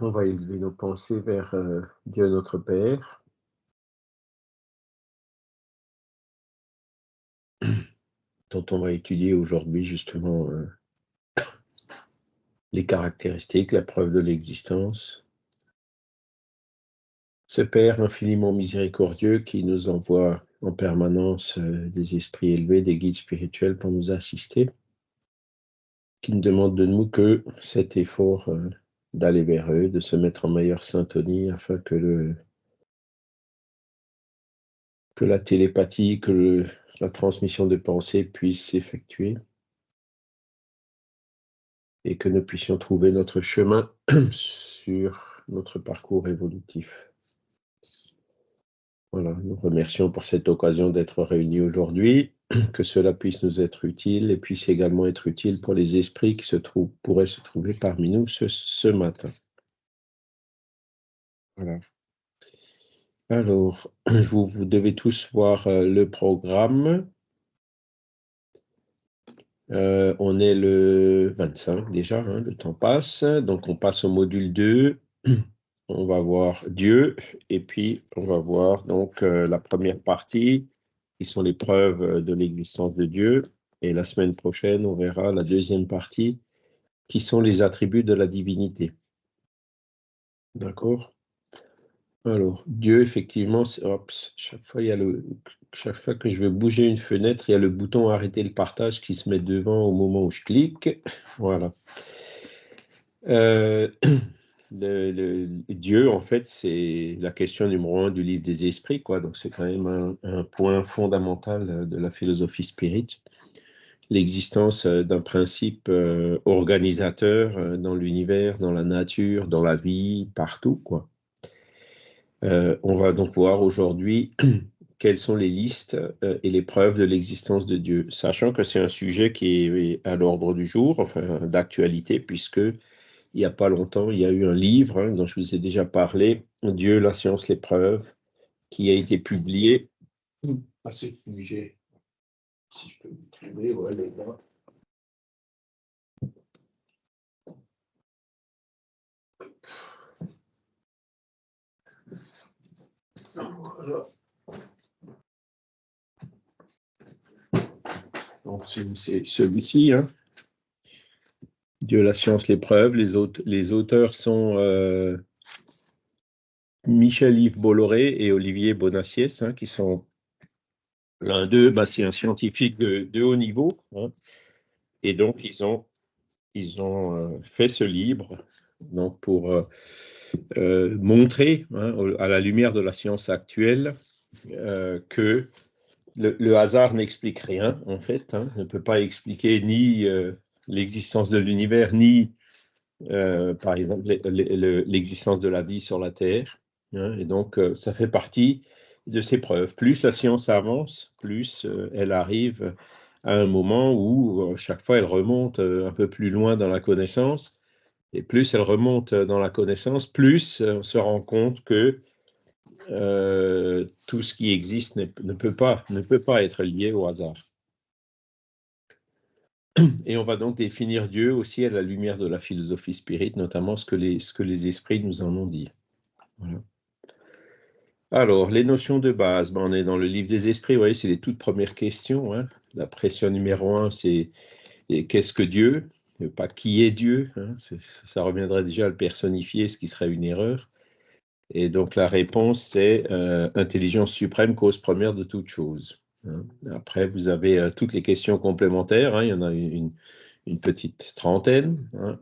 On va élever nos pensées vers Dieu notre Père. Dont on va étudier aujourd'hui justement les caractéristiques, la preuve de l'existence. Ce Père infiniment miséricordieux qui nous envoie en permanence des esprits élevés, des guides spirituels pour nous assister, qui ne demande de nous que cet effort d'aller vers eux, de se mettre en meilleure syntonie afin que la télépathie, la transmission de pensée puisse s'effectuer et que nous puissions trouver notre chemin sur notre parcours évolutif. Voilà, nous remercions pour cette occasion d'être réunis aujourd'hui, que cela puisse nous être utile et puisse également être utile pour les esprits qui pourraient se trouver parmi nous ce matin. Voilà. Alors, vous devez tous voir le programme. On est le 25 déjà, hein, le temps passe. Donc, on passe au module 2. On va voir Dieu et puis on va voir donc la première partie qui sont les preuves de l'existence de Dieu. Et la semaine prochaine, on verra la deuxième partie qui sont les attributs de la divinité. D'accord? Alors, Dieu, effectivement, chaque fois que je veux bouger une fenêtre, il y a le bouton arrêter le partage qui se met devant au moment où je clique. Voilà. Dieu, en fait, c'est la question numéro 1 du livre des esprits, quoi. Donc, c'est quand même un point fondamental de la philosophie spirit. L'existence d'un principe organisateur dans l'univers, dans la nature, dans la vie, partout, quoi. On va donc voir aujourd'hui quelles sont les listes et les preuves de l'existence de Dieu, sachant que c'est un sujet qui est à l'ordre du jour, enfin d'actualité, puisque il n'y a pas longtemps, il y a eu un livre dont je vous ai déjà parlé, Dieu, la science, les preuves, qui a été publié à ce sujet. Si je peux vous trouver, voilà. Voilà. Donc, c'est celui-ci, hein. Dieu, la science, les preuves. Les auteurs sont Michel-Yves Bolloré et Olivier Bonassiès, hein, qui sont l'un d'eux, c'est un scientifique de haut niveau, hein, et donc ils ont fait ce livre donc pour montrer, hein, à la lumière de la science actuelle, que le hasard n'explique rien, en fait, hein, ne peut pas expliquer ni l'existence de l'univers, ni, par exemple, l'existence de la vie sur la Terre. Hein, et donc, ça fait partie de ces preuves. Plus la science avance, plus elle arrive à un moment où, chaque fois, elle remonte un peu plus loin dans la connaissance. Et plus elle remonte dans la connaissance, plus on se rend compte que tout ce qui existe ne peut pas être lié au hasard. Et on va donc définir Dieu aussi à la lumière de la philosophie spirit, notamment ce que les esprits nous en ont dit. Voilà. Alors, les notions de base, on est dans le livre des esprits, vous voyez, c'est les toutes premières questions. Hein. La pression numéro 1, c'est qu'est-ce que Dieu? Pas qui est Dieu, hein. Ça reviendrait déjà à le personnifier, ce qui serait une erreur. Et donc, la réponse, c'est intelligence suprême, cause première de toute chose. Hein. Après, vous avez toutes les questions complémentaires. Hein. Il y en a une petite trentaine, hein,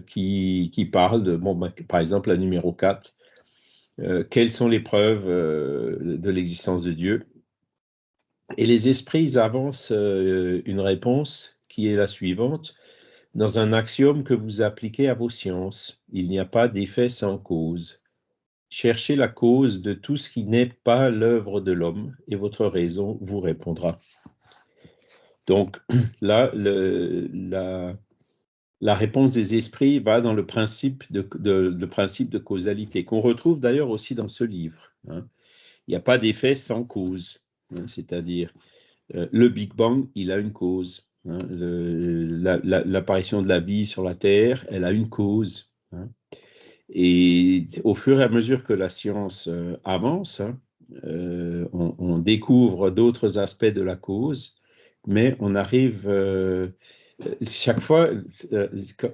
qui parlent de, par exemple, la numéro 4. Quelles sont les preuves de l'existence de Dieu? Et les esprits, ils avancent une réponse qui est la suivante. Dans un axiome que vous appliquez à vos sciences, il n'y a pas d'effet sans cause. Cherchez la cause de tout ce qui n'est pas l'œuvre de l'homme et votre raison vous répondra. Donc là, la réponse des esprits va dans le principe de causalité, qu'on retrouve d'ailleurs aussi dans ce livre. Hein. Il n'y a pas d'effet sans cause, hein, c'est-à-dire le Big Bang, il a une cause. hein. L'apparition de la vie sur la Terre, elle a une cause, hein. Et au fur et à mesure que la science avance, hein, on découvre d'autres aspects de la cause, mais on arrive chaque fois, quand,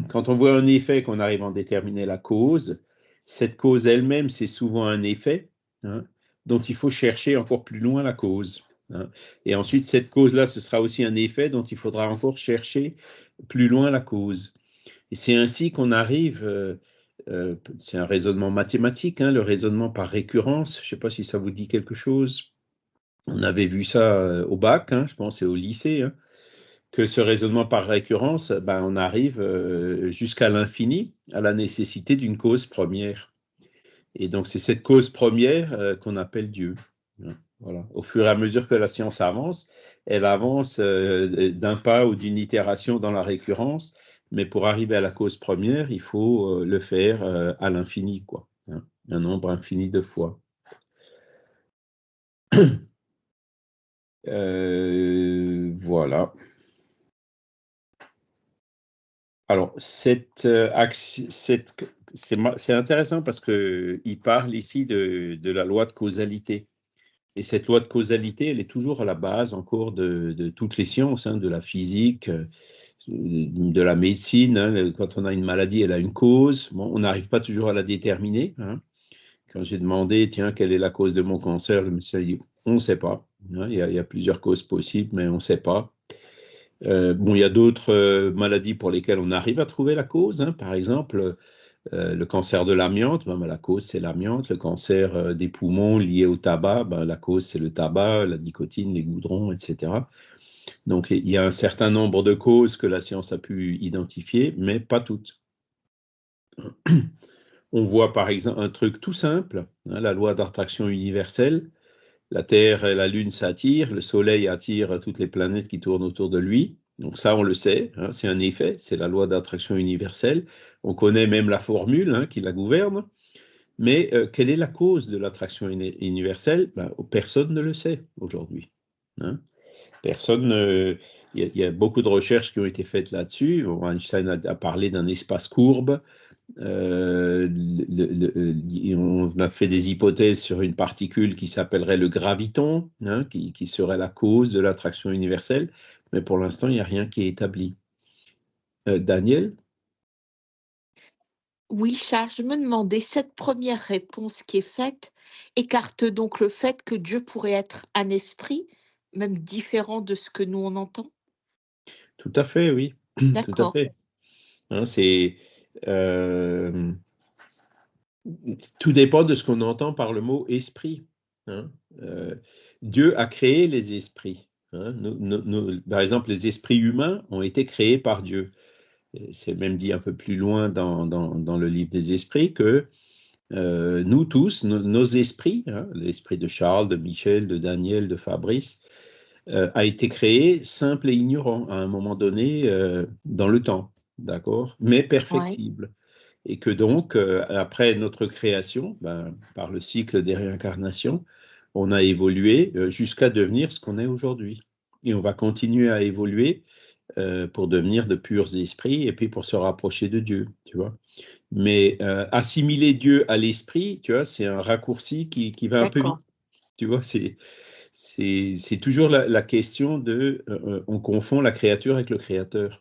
quand on voit un effet, qu'on arrive à en déterminer la cause, cette cause elle-même, c'est souvent un effet, hein, dont il faut chercher encore plus loin la cause, hein. Et ensuite, cette cause-là, ce sera aussi un effet dont il faudra encore chercher plus loin la cause. Et c'est ainsi qu'on arrive, c'est un raisonnement mathématique, hein, le raisonnement par récurrence. Je ne sais pas si ça vous dit quelque chose. On avait vu ça au bac, hein, je pense, et au lycée, hein, que ce raisonnement par récurrence, ben, on arrive jusqu'à l'infini, à la nécessité d'une cause première. Et donc, c'est cette cause première qu'on appelle Dieu, hein. Voilà. Au fur et à mesure que la science avance, elle avance d'un pas ou d'une itération dans la récurrence, mais pour arriver à la cause première, il faut le faire à l'infini, quoi, hein, un nombre infini de fois. Voilà. Alors, c'est intéressant parce qu'il parle ici de la loi de causalité. Et cette loi de causalité, elle est toujours à la base encore de toutes les sciences, hein, de la physique, de la médecine, hein. Quand on a une maladie, elle a une cause. Bon, on n'arrive pas toujours à la déterminer, hein. Quand j'ai demandé, tiens, quelle est la cause de mon cancer, le médecin a dit, on ne sait pas, hein. Il y a plusieurs causes possibles, mais on ne sait pas. Bon, il y a d'autres maladies pour lesquelles on arrive à trouver la cause, hein. Par exemple, le cancer de l'amiante, ben, la cause c'est l'amiante. Le cancer des poumons lié au tabac, ben, la cause c'est le tabac, la nicotine, les goudrons, etc. Donc il y a un certain nombre de causes que la science a pu identifier, mais pas toutes. On voit par exemple un truc tout simple, hein, la loi d'attraction universelle. La Terre et la Lune s'attirent, le Soleil attire toutes les planètes qui tournent autour de lui. Donc ça, on le sait, hein, c'est un effet, c'est la loi d'attraction universelle. On connaît même la formule, hein, qui la gouverne. Mais quelle est la cause de l'attraction universelle? Ben, personne ne le sait aujourd'hui, hein. Personne. Il y a beaucoup de recherches qui ont été faites là-dessus. Einstein a parlé d'un espace courbe. On a fait des hypothèses sur une particule qui s'appellerait le graviton, hein, qui serait la cause de l'attraction universelle, mais pour l'instant, il n'y a rien qui est établi. Daniel? Oui, Charles, je me demandais, cette première réponse qui est faite écarte donc le fait que Dieu pourrait être un esprit, même différent de ce que nous on entend? Tout à fait, oui, tout à D'accord, fait. Hein, tout dépend de ce qu'on entend par le mot esprit, hein. Euh, Dieu a créé les esprits, hein. Par exemple, les esprits humains ont été créés par Dieu. C'est même dit un peu plus loin dans le livre des esprits que nous tous, nos esprits, hein, l'esprit de Charles, de Michel, de Daniel, de Fabrice, a été créé simple et ignorant à un moment donné dans le temps, d'accord, mais ouais, perfectible. Et que donc, après notre création, ben, par le cycle des réincarnations, on a évolué jusqu'à devenir ce qu'on est aujourd'hui. Et on va continuer à évoluer pour devenir de purs esprits et puis pour se rapprocher de Dieu, tu vois. Mais assimiler Dieu à l'esprit, tu vois, c'est un raccourci qui va un peu vite. d'accord. Tu vois, c'est toujours la question de, on confond la créature avec le créateur.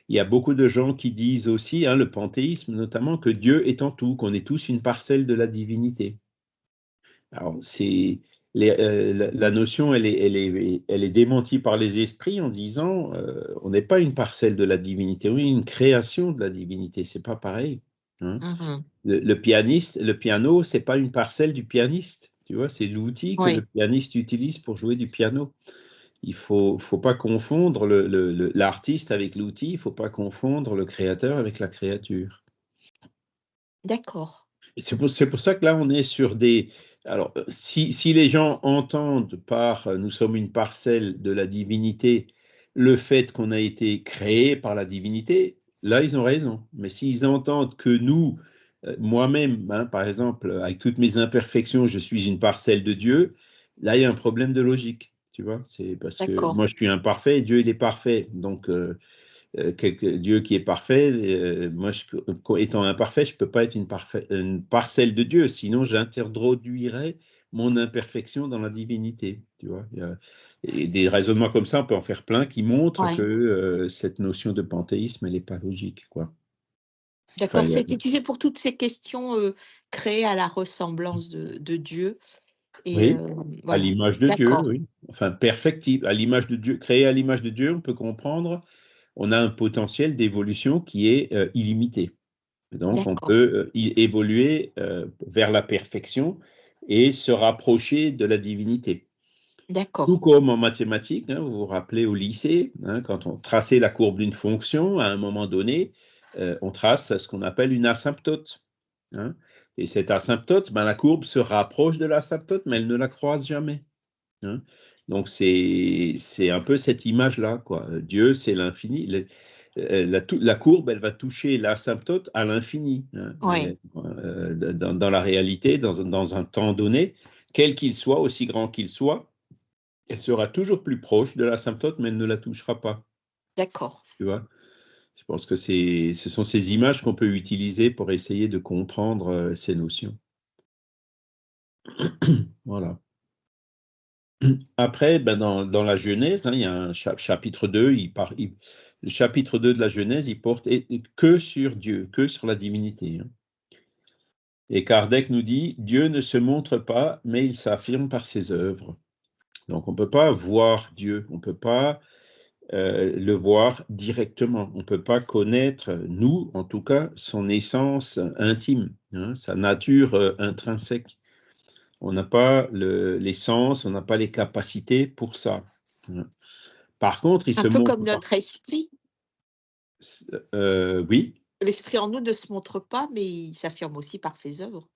Il y a beaucoup de gens qui disent aussi, hein, le panthéisme notamment, que Dieu est en tout, qu'on est tous une parcelle de la divinité. Alors, la notion, elle est démentie par les esprits en disant, on n'est pas une parcelle de la divinité, on est une création de la divinité, c'est pas pareil, hein. Mmh. Le piano, c'est pas une parcelle du pianiste, tu vois, c'est l'outil que le Oui, pianiste utilise pour jouer du piano. Il faut pas confondre l'artiste avec l'outil, il faut pas confondre le créateur avec la créature. d'accord. Et c'est pour ça que là, on est sur des. Alors, si les gens entendent par nous sommes une parcelle de la divinité, le fait qu'on a été créé par la divinité, là, ils ont raison. Mais s'ils entendent que nous, moi-même, hein, par exemple, avec toutes mes imperfections, je suis une parcelle de Dieu, là, il y a un problème de logique. tu vois. C'est parce que D'accord. moi, je suis imparfait, Dieu, il est parfait. Donc, Dieu qui est parfait, moi, étant imparfait, je ne peux pas être une parcelle de Dieu, sinon j'introduirais mon imperfection dans la divinité. Tu vois. Et des raisonnements comme ça, on peut en faire plein qui montrent Ouais. que cette notion de panthéisme, elle n'est pas logique, quoi. Enfin, D'accord, c'est utilisé pour toutes ces questions, créées à la ressemblance de Dieu et oui, à voilà. l'image de Dieu, D'accord, oui. Enfin, perfectible, à l'image de Dieu, créé à l'image de Dieu, on peut comprendre, on a un potentiel d'évolution qui est illimité. Donc, on d'accord, peut évoluer vers la perfection et se rapprocher de la divinité. Tout d'accord, comme en mathématiques, hein, vous vous rappelez au lycée, hein, quand on traçait la courbe d'une fonction, à un moment donné, on trace ce qu'on appelle une asymptote. Hein. Et cette asymptote, ben, la courbe se rapproche de l'asymptote, mais elle ne la croise jamais. Hein. Donc, c'est un peu cette image-là, quoi. Dieu, c'est l'infini. La courbe, elle va toucher l'asymptote à l'infini. Hein. ouais, Dans la réalité, dans un temps donné, quel qu'il soit, aussi grand qu'il soit, elle sera toujours plus proche de l'asymptote, mais elle ne la touchera pas. d'accord. Tu vois? Je pense que ce sont ces images qu'on peut utiliser pour essayer de comprendre ces notions. Voilà. Après, ben dans la Genèse, hein, il y a un chapitre 2, le chapitre 2 de la Genèse, il porte que sur Dieu, que sur la divinité. Hein. Et Kardec nous dit, Dieu ne se montre pas, mais il s'affirme par ses œuvres. Donc on ne peut pas voir Dieu, on ne peut pas le voir directement, on ne peut pas connaître, nous en tout cas, son essence intime, hein, sa nature intrinsèque. On n'a pas l'essence, on n'a pas les capacités pour ça. Hein. Par contre, il Un se peu montre comme pas. notre esprit. Oui. L'esprit en nous ne se montre pas, mais il s'affirme aussi par ses œuvres.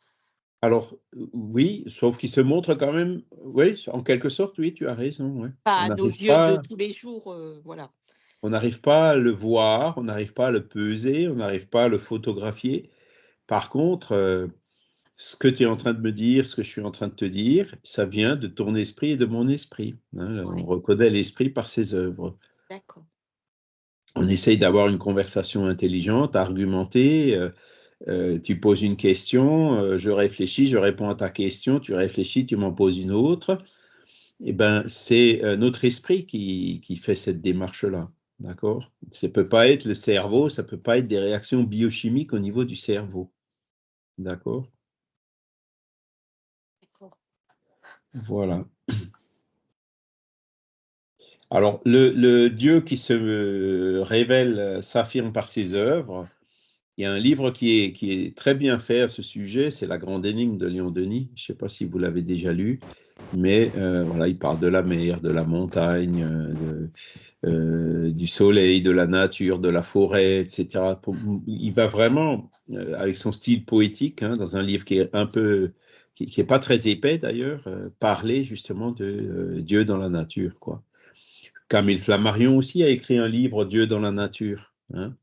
Alors, oui, sauf qu'il se montre quand même, oui, en quelque sorte, oui, tu as raison. Ouais. Pas à nos yeux de tous les jours, voilà. On n'arrive pas à le voir, on n'arrive pas à le peser, on n'arrive pas à le photographier. Par contre, ce que tu es en train de me dire, ce que je suis en train de te dire, ça vient de ton esprit et de mon esprit. Hein. On Ouais, reconnaît l'esprit par ses œuvres. d'accord. On essaye d'avoir une conversation intelligente, argumentée. Tu poses une question, je réfléchis, je réponds à ta question, tu réfléchis, tu m'en poses une autre. Eh ben, c'est notre esprit qui fait cette démarche-là. D'accord? Ça ne peut pas être le cerveau, ça ne peut pas être des réactions biochimiques au niveau du cerveau. D'accord? D'accord. Voilà. Alors, le Dieu qui se révèle, s'affirme par ses œuvres. Il y a un livre qui est très bien fait à ce sujet, c'est La Grande Énigme de Léon Denis. Je ne sais pas si vous l'avez déjà lu, mais voilà, il parle de la mer, de la montagne, du soleil, de la nature, de la forêt, etc. Il va vraiment, avec son style poétique, hein, dans un livre qui est un peu, qui est pas très épais d'ailleurs, parler justement de Dieu dans la nature, quoi. Camille Flammarion aussi a écrit un livre, Dieu dans la nature. Hein.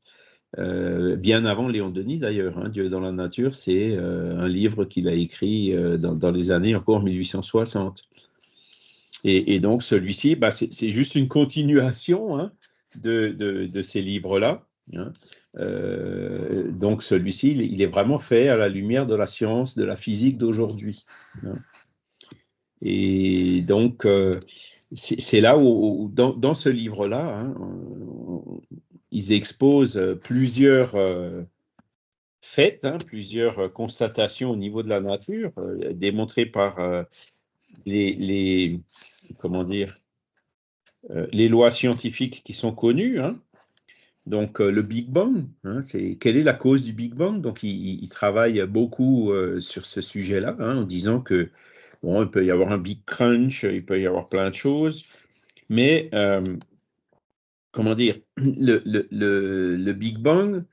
Bien avant Léon Denis d'ailleurs. Hein, Dieu dans la nature, c'est un livre qu'il a écrit dans les années encore 1860. Et donc celui-ci, bah, c'est juste une continuation hein, de ces livres-là. Hein. Donc celui-ci, il est vraiment fait à la lumière de la science, de la physique d'aujourd'hui. Hein. Et donc, c'est là où dans ce livre-là, hein, ils exposent plusieurs faits, hein, plusieurs constatations au niveau de la nature, démontrées par les, comment dire, les lois scientifiques qui sont connues. Hein. Donc, le Big Bang, hein, quelle est la cause du Big Bang? Donc, il travaille beaucoup sur ce sujet-là, hein, en disant que bon, il peut y avoir un Big Crunch, il peut y avoir plein de choses, mais comment dire, le Big Bang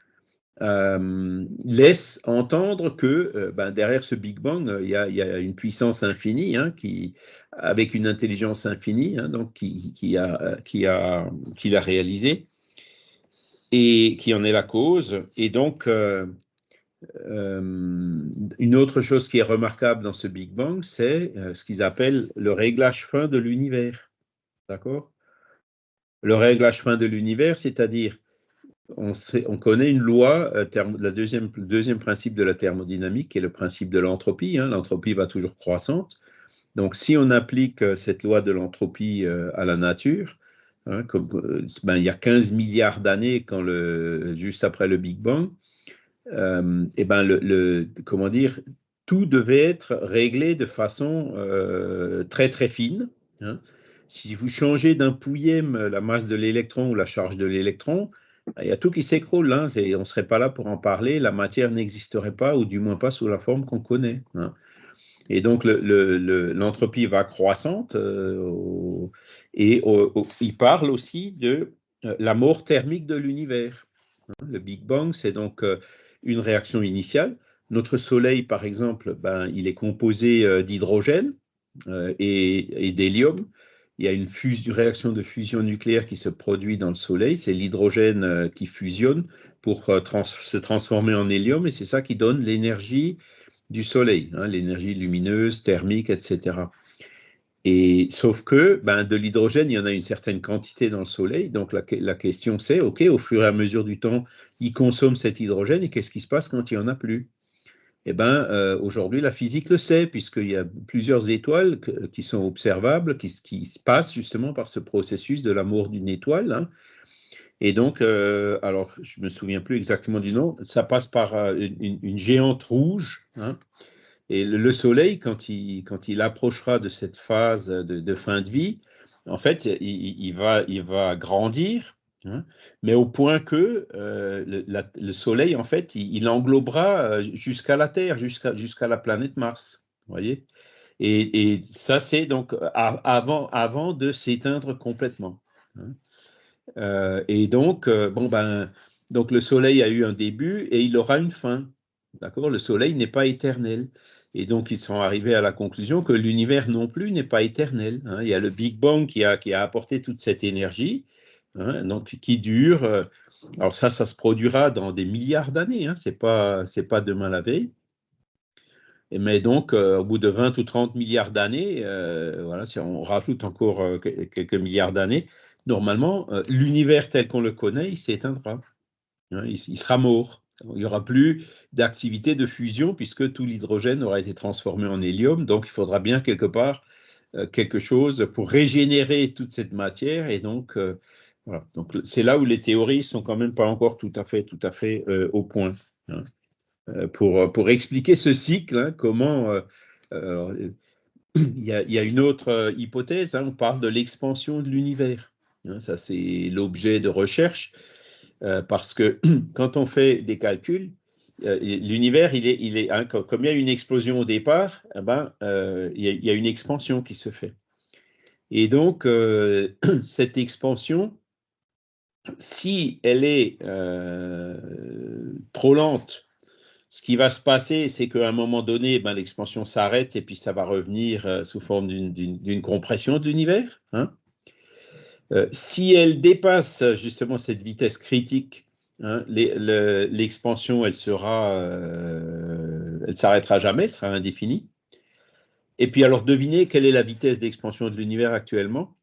laisse entendre que ben, derrière ce Big Bang, il y a une puissance infinie, hein, avec une intelligence infinie, hein, donc qui l'a réalisé et qui en est la cause. Et donc, une autre chose qui est remarquable dans ce Big Bang, c'est ce qu'ils appellent le réglage fin de l'univers. D'accord? Le réglage fin de l'univers, c'est-à-dire, on connaît une loi, le deuxième principe de la thermodynamique, qui est le principe de l'entropie. Hein. L'entropie va toujours croissante. Donc, si on applique cette loi de l'entropie à la nature, hein, il y a 15 milliards d'années, juste après le Big Bang, et ben comment dire, tout devait être réglé de façon très très fine. Hein. Si vous changez d'un pouillème la masse de l'électron ou la charge de l'électron, il y a tout qui s'écroule. Hein, on ne serait pas là pour en parler. La matière n'existerait pas, ou du moins pas sous la forme qu'on connaît. Hein. Et donc l'entropie va croissante il parle aussi de la mort thermique de l'univers. Le Big Bang, c'est donc une réaction initiale. Notre Soleil, par exemple, il est composé d'hydrogène et d'hélium. Il y a une réaction de fusion nucléaire qui se produit dans le Soleil. C'est l'hydrogène qui fusionne pour se transformer en hélium, et c'est ça qui donne l'énergie du Soleil, hein, l'énergie lumineuse, thermique, etc. Et sauf que de l'hydrogène, il y en a une certaine quantité dans le Soleil. Donc la question c'est, OK, au fur et à mesure du temps, il consomme cet hydrogène, et qu'est-ce qui se passe quand il n'y en a plus? Eh bien, aujourd'hui, la physique le sait, puisqu'il y a plusieurs étoiles qui sont observables, qui passent justement par ce processus de la mort d'une étoile. Hein. Et donc, alors, je ne me souviens plus exactement du nom, ça passe par une géante rouge. Hein. Et le Soleil, quand il approchera de cette phase de fin de vie, en fait, il va grandir, hein, mais au point que le Soleil, en fait, il englobera jusqu'à la Terre, jusqu'à la planète Mars. Vous voyez? Et ça, c'est donc avant de s'éteindre complètement. Hein. Et donc, donc, le Soleil a eu un début et il aura une fin. D'accord? Le Soleil n'est pas éternel. Et donc, ils sont arrivés à la conclusion que l'univers non plus n'est pas éternel. Hein. Il y a le Big Bang qui a apporté toute cette énergie, hein, donc, qui dure. Alors ça se produira dans des milliards d'années. Hein, c'est pas demain la veille. Mais donc, au bout de 20 ou 30 milliards d'années, voilà, si on rajoute encore quelques milliards d'années, normalement, l'univers tel qu'on le connaît, il s'éteindra. Hein, il sera mort. Il n'y aura plus d'activité de fusion puisque tout l'hydrogène aura été transformé en hélium. Donc, il faudra bien quelque part quelque chose pour régénérer toute cette matière. Et donc, voilà. Donc, c'est là où les théories sont quand même pas encore tout à fait au point. Hein. Pour expliquer ce cycle, hein, comment il y a une autre hypothèse, hein, on parle de l'expansion de l'univers. Hein, ça, c'est l'objet de recherche, parce que quand on fait des calculs, l'univers, hein, comme il y a une explosion au départ, il y a une expansion qui se fait. Et donc, cette expansion, si elle est trop lente, ce qui va se passer, c'est qu'à un moment donné, l'expansion s'arrête et puis ça va revenir sous forme d'une compression de l'univers. Hein. Si elle dépasse justement cette vitesse critique, hein, l'expansion, elle s'arrêtera jamais, elle sera indéfinie. Et puis alors, devinez quelle est la vitesse d'expansion de l'univers actuellement?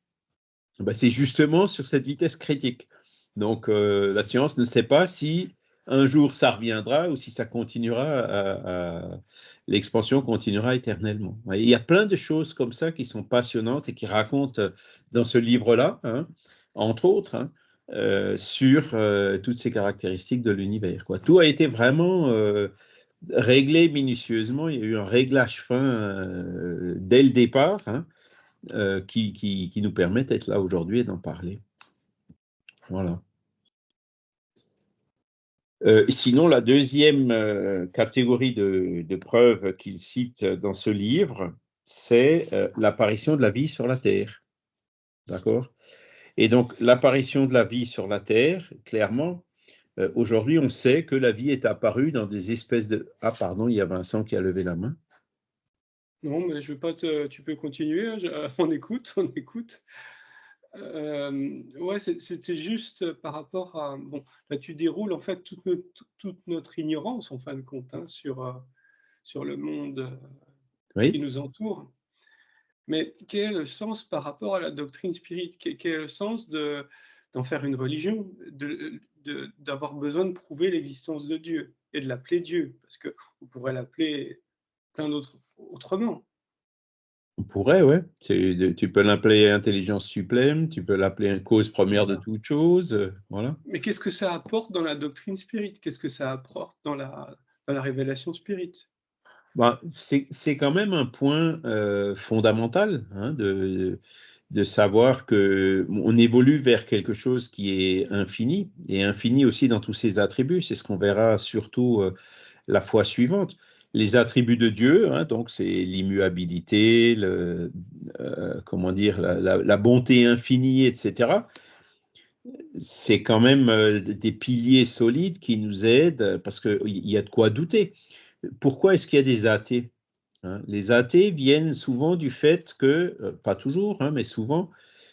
C'est justement sur cette vitesse critique. Donc, la science ne sait pas si un jour ça reviendra ou si ça continuera, l'expansion continuera éternellement. Il y a plein de choses comme ça qui sont passionnantes et qui racontent dans ce livre-là, hein, entre autres, hein, sur toutes ces caractéristiques de l'univers. Tout a été vraiment réglé minutieusement. Il y a eu un réglage fin dès le départ, hein, qui nous permet d'être là aujourd'hui et d'en parler. Voilà. Sinon, la deuxième catégorie de preuves qu'il cite dans ce livre, c'est l'apparition de la vie sur la Terre. D'accord? Et donc, l'apparition de la vie sur la Terre, clairement, aujourd'hui, on sait que la vie est apparue dans des espèces de... Ah, pardon, il y a Vincent qui a levé la main. Non, mais je veux pas tu peux continuer, hein, on écoute, on écoute. Ouais, c'était juste par rapport à bon, là, tu déroules en fait toute notre ignorance en fin de compte, hein, sur le monde qui Oui, nous entoure. Mais quel est le sens par rapport à la doctrine spirit? Quel est le sens d'en faire une religion, d'avoir besoin de prouver l'existence de Dieu et de l'appeler Dieu? Parce qu'on pourrait l'appeler plein d'autres autrement. On pourrait, ouais. Tu peux l'appeler intelligence suprême, tu peux l'appeler une cause première de Voilà. toute chose, voilà. Mais qu'est-ce que ça apporte dans la doctrine spirit? Qu'est-ce que ça apporte dans la révélation spirit? Bah, c'est quand même un point fondamental, hein, de savoir que on évolue vers quelque chose qui est infini, et infini aussi dans tous ses attributs. C'est ce qu'on verra surtout la fois suivante. Les attributs de Dieu, hein, donc c'est l'immuabilité, comment dire, la bonté infinie, etc. C'est quand même des piliers solides qui nous aident parce qu'il y a de quoi douter. Pourquoi est-ce qu'il y a des athées, hein? Les athées viennent souvent du fait que, pas toujours, hein, mais souvent,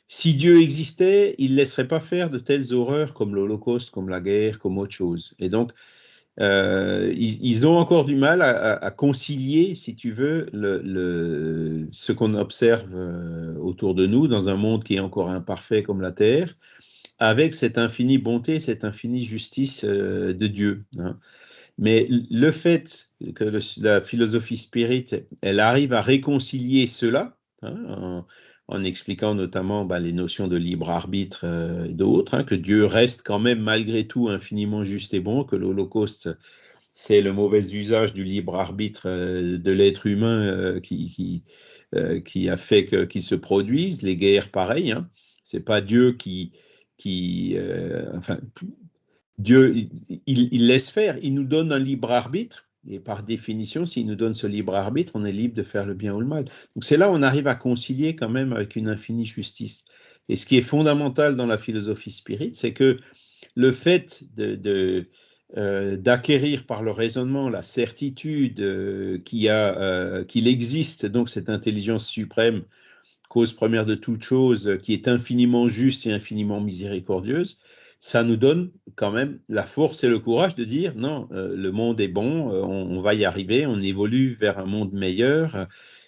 si Dieu existait, il ne laisserait pas faire de telles horreurs comme l'Holocauste, comme la guerre, comme autre chose. Et donc, ils ont encore du mal à concilier, si tu veux, ce qu'on observe autour de nous dans un monde qui est encore imparfait comme la Terre, avec cette infinie bonté, cette infinie justice de Dieu, hein. Mais le fait que la philosophie spirit, elle arrive à réconcilier cela, hein, en expliquant notamment les notions de libre arbitre et d'autres, hein, que Dieu reste quand même malgré tout infiniment juste et bon, que l'Holocauste, c'est le mauvais usage du libre arbitre de l'être humain qui a fait qu'il se produise, les guerres pareil, hein. C'est pas Dieu enfin, Dieu, il laisse faire, il nous donne un libre arbitre, et par définition, s'il nous donne ce libre arbitre, on est libre de faire le bien ou le mal. Donc c'est là où on arrive à concilier quand même avec une infinie justice. Et ce qui est fondamental dans la philosophie spirit, c'est que le fait d'acquérir par le raisonnement la certitude qu'il existe donc cette intelligence suprême, cause première de toute chose, qui est infiniment juste et infiniment miséricordieuse, ça nous donne quand même la force et le courage de dire non, le monde est bon, on va y arriver, on évolue vers un monde meilleur,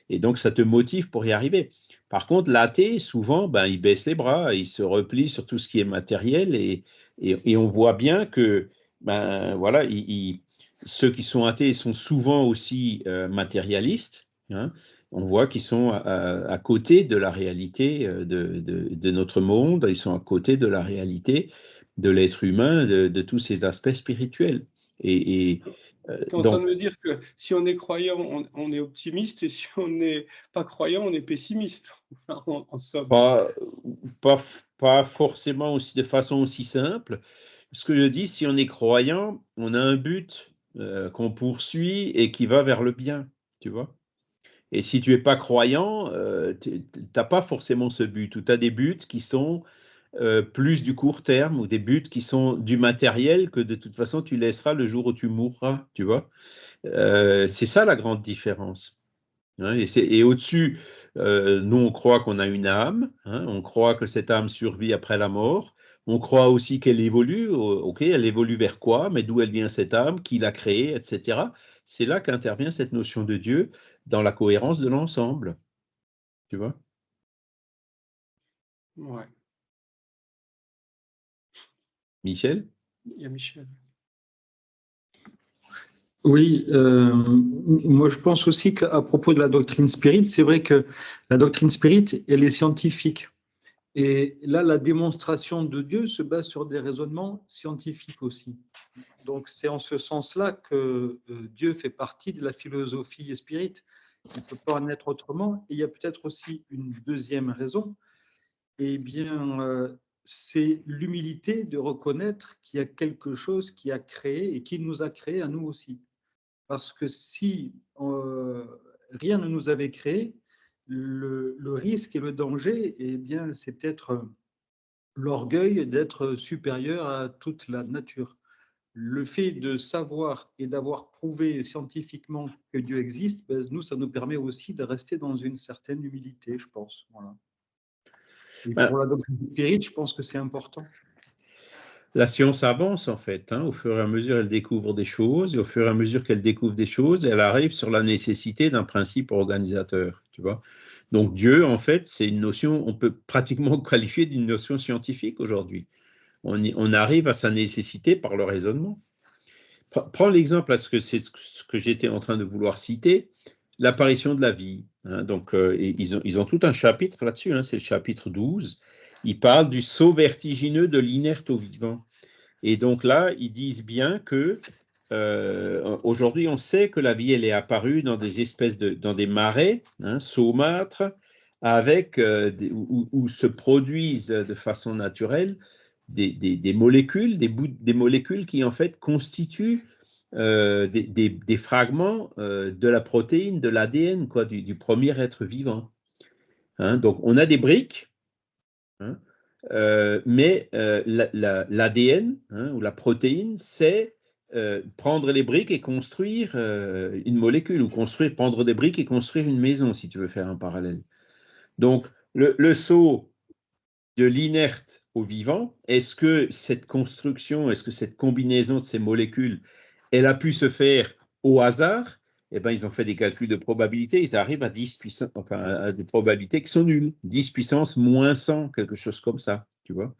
et donc ça te motive pour y arriver. Par contre, l'athée, souvent, il baisse les bras, il se replie sur tout ce qui est matériel, et on voit bien que voilà, ceux qui sont athées sont souvent aussi matérialistes, hein. On voit qu'ils sont à côté de la réalité de notre monde, ils sont à côté de la réalité de l'être humain, de tous ces aspects spirituels. Et Tu es en train donc, de me dire que si on est croyant, on est optimiste, et si on n'est pas croyant, on est pessimiste, en somme. pas, pas forcément aussi, de façon aussi simple. Ce que je dis, si on est croyant, on a un but qu'on poursuit et qui va vers le bien, tu vois. Et si tu n'es pas croyant, tu n'as pas forcément ce but, ou tu as des buts qui sont plus du court terme, ou des buts qui sont du matériel que de toute façon tu laisseras le jour où tu mourras, tu vois. C'est ça la grande différence, hein. Et au-dessus, nous on croit qu'on a une âme, hein, on croit que cette âme survit après la mort, on croit aussi qu'elle évolue, ok, elle évolue vers quoi, mais d'où elle vient cette âme, qui l'a créée, etc. C'est là qu'intervient cette notion de Dieu dans la cohérence de l'ensemble, tu vois. Ouais, Michel? il y a Michel. Oui, moi je pense aussi qu'à propos de la doctrine spirit, c'est vrai que la doctrine spirit, elle est scientifique. Et là, la démonstration de Dieu se base sur des raisonnements scientifiques aussi. Donc c'est en ce sens-là que Dieu fait partie de la philosophie spirit. Il ne peut pas en être autrement. Et il y a peut-être aussi une deuxième raison. Eh bien, c'est l'humilité de reconnaître qu'il y a quelque chose qui a créé et qui nous a créés à nous aussi. Parce que si rien ne nous avait créé, le risque et le danger, eh bien, c'est peut-être l'orgueil d'être supérieur à toute la nature. Le fait de savoir et d'avoir prouvé scientifiquement que Dieu existe, ben, nous, ça nous permet aussi de rester dans une certaine humilité, je pense. Voilà. Et Ben, pour la doctrine spirituelle, je pense que c'est important. la science avance en fait, hein, au fur et à mesure elle découvre des choses, et au fur et à mesure qu'elle découvre des choses, elle arrive sur la nécessité d'un principe organisateur, tu vois. Donc Dieu, en fait, c'est une notion, on peut pratiquement qualifier d'une notion scientifique aujourd'hui. On arrive à sa nécessité par le raisonnement. Prends l'exemple, parce que c'est ce que j'étais en train de vouloir citer, l'apparition de la vie. Hein, donc, ils ont tout un chapitre là-dessus, hein, c'est le chapitre 12. Ils parlent du saut vertigineux de l'inerte au vivant. Et donc là, ils disent bien que aujourd'hui, on sait que la vie, elle est apparue dans des espèces dans des marais, hein, saumâtres, avec où se produisent de façon naturelle des molécules, des molécules qui en fait constituent des fragments de la protéine, de l'ADN, quoi, du premier être vivant. Hein, donc, on a des briques, hein, mais l'ADN, hein, ou la protéine, c'est prendre les briques et construire une molécule, ou prendre des briques et construire une maison, si tu veux faire un parallèle. Donc, le saut de l'inerte au vivant, est-ce que cette construction, est-ce que cette combinaison de ces molécules, elle a pu se faire au hasard? Eh bien, ils ont fait des calculs de probabilité, ils arrivent à 10 puissance, enfin, à des probabilités qui sont nulles, 10 puissance moins 100, quelque chose comme ça, tu vois.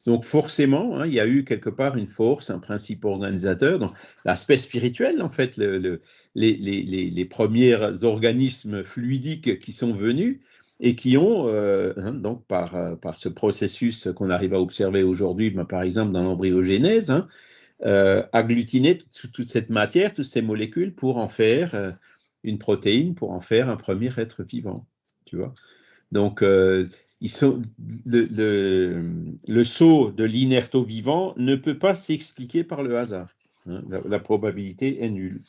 Donc forcément, hein, il y a eu quelque part une force, un principe organisateur. Donc l'aspect spirituel, en fait, les premiers organismes fluidiques qui sont venus et qui ont, hein, donc par ce processus qu'on arrive à observer aujourd'hui, ben, par exemple dans l'embryogénèse, hein, agglutiner toute cette matière, toutes ces molécules pour en faire une protéine, pour en faire un premier être vivant, tu vois. Donc, le saut de l'inerte au vivant ne peut pas s'expliquer par le hasard. Hein, la probabilité est nulle.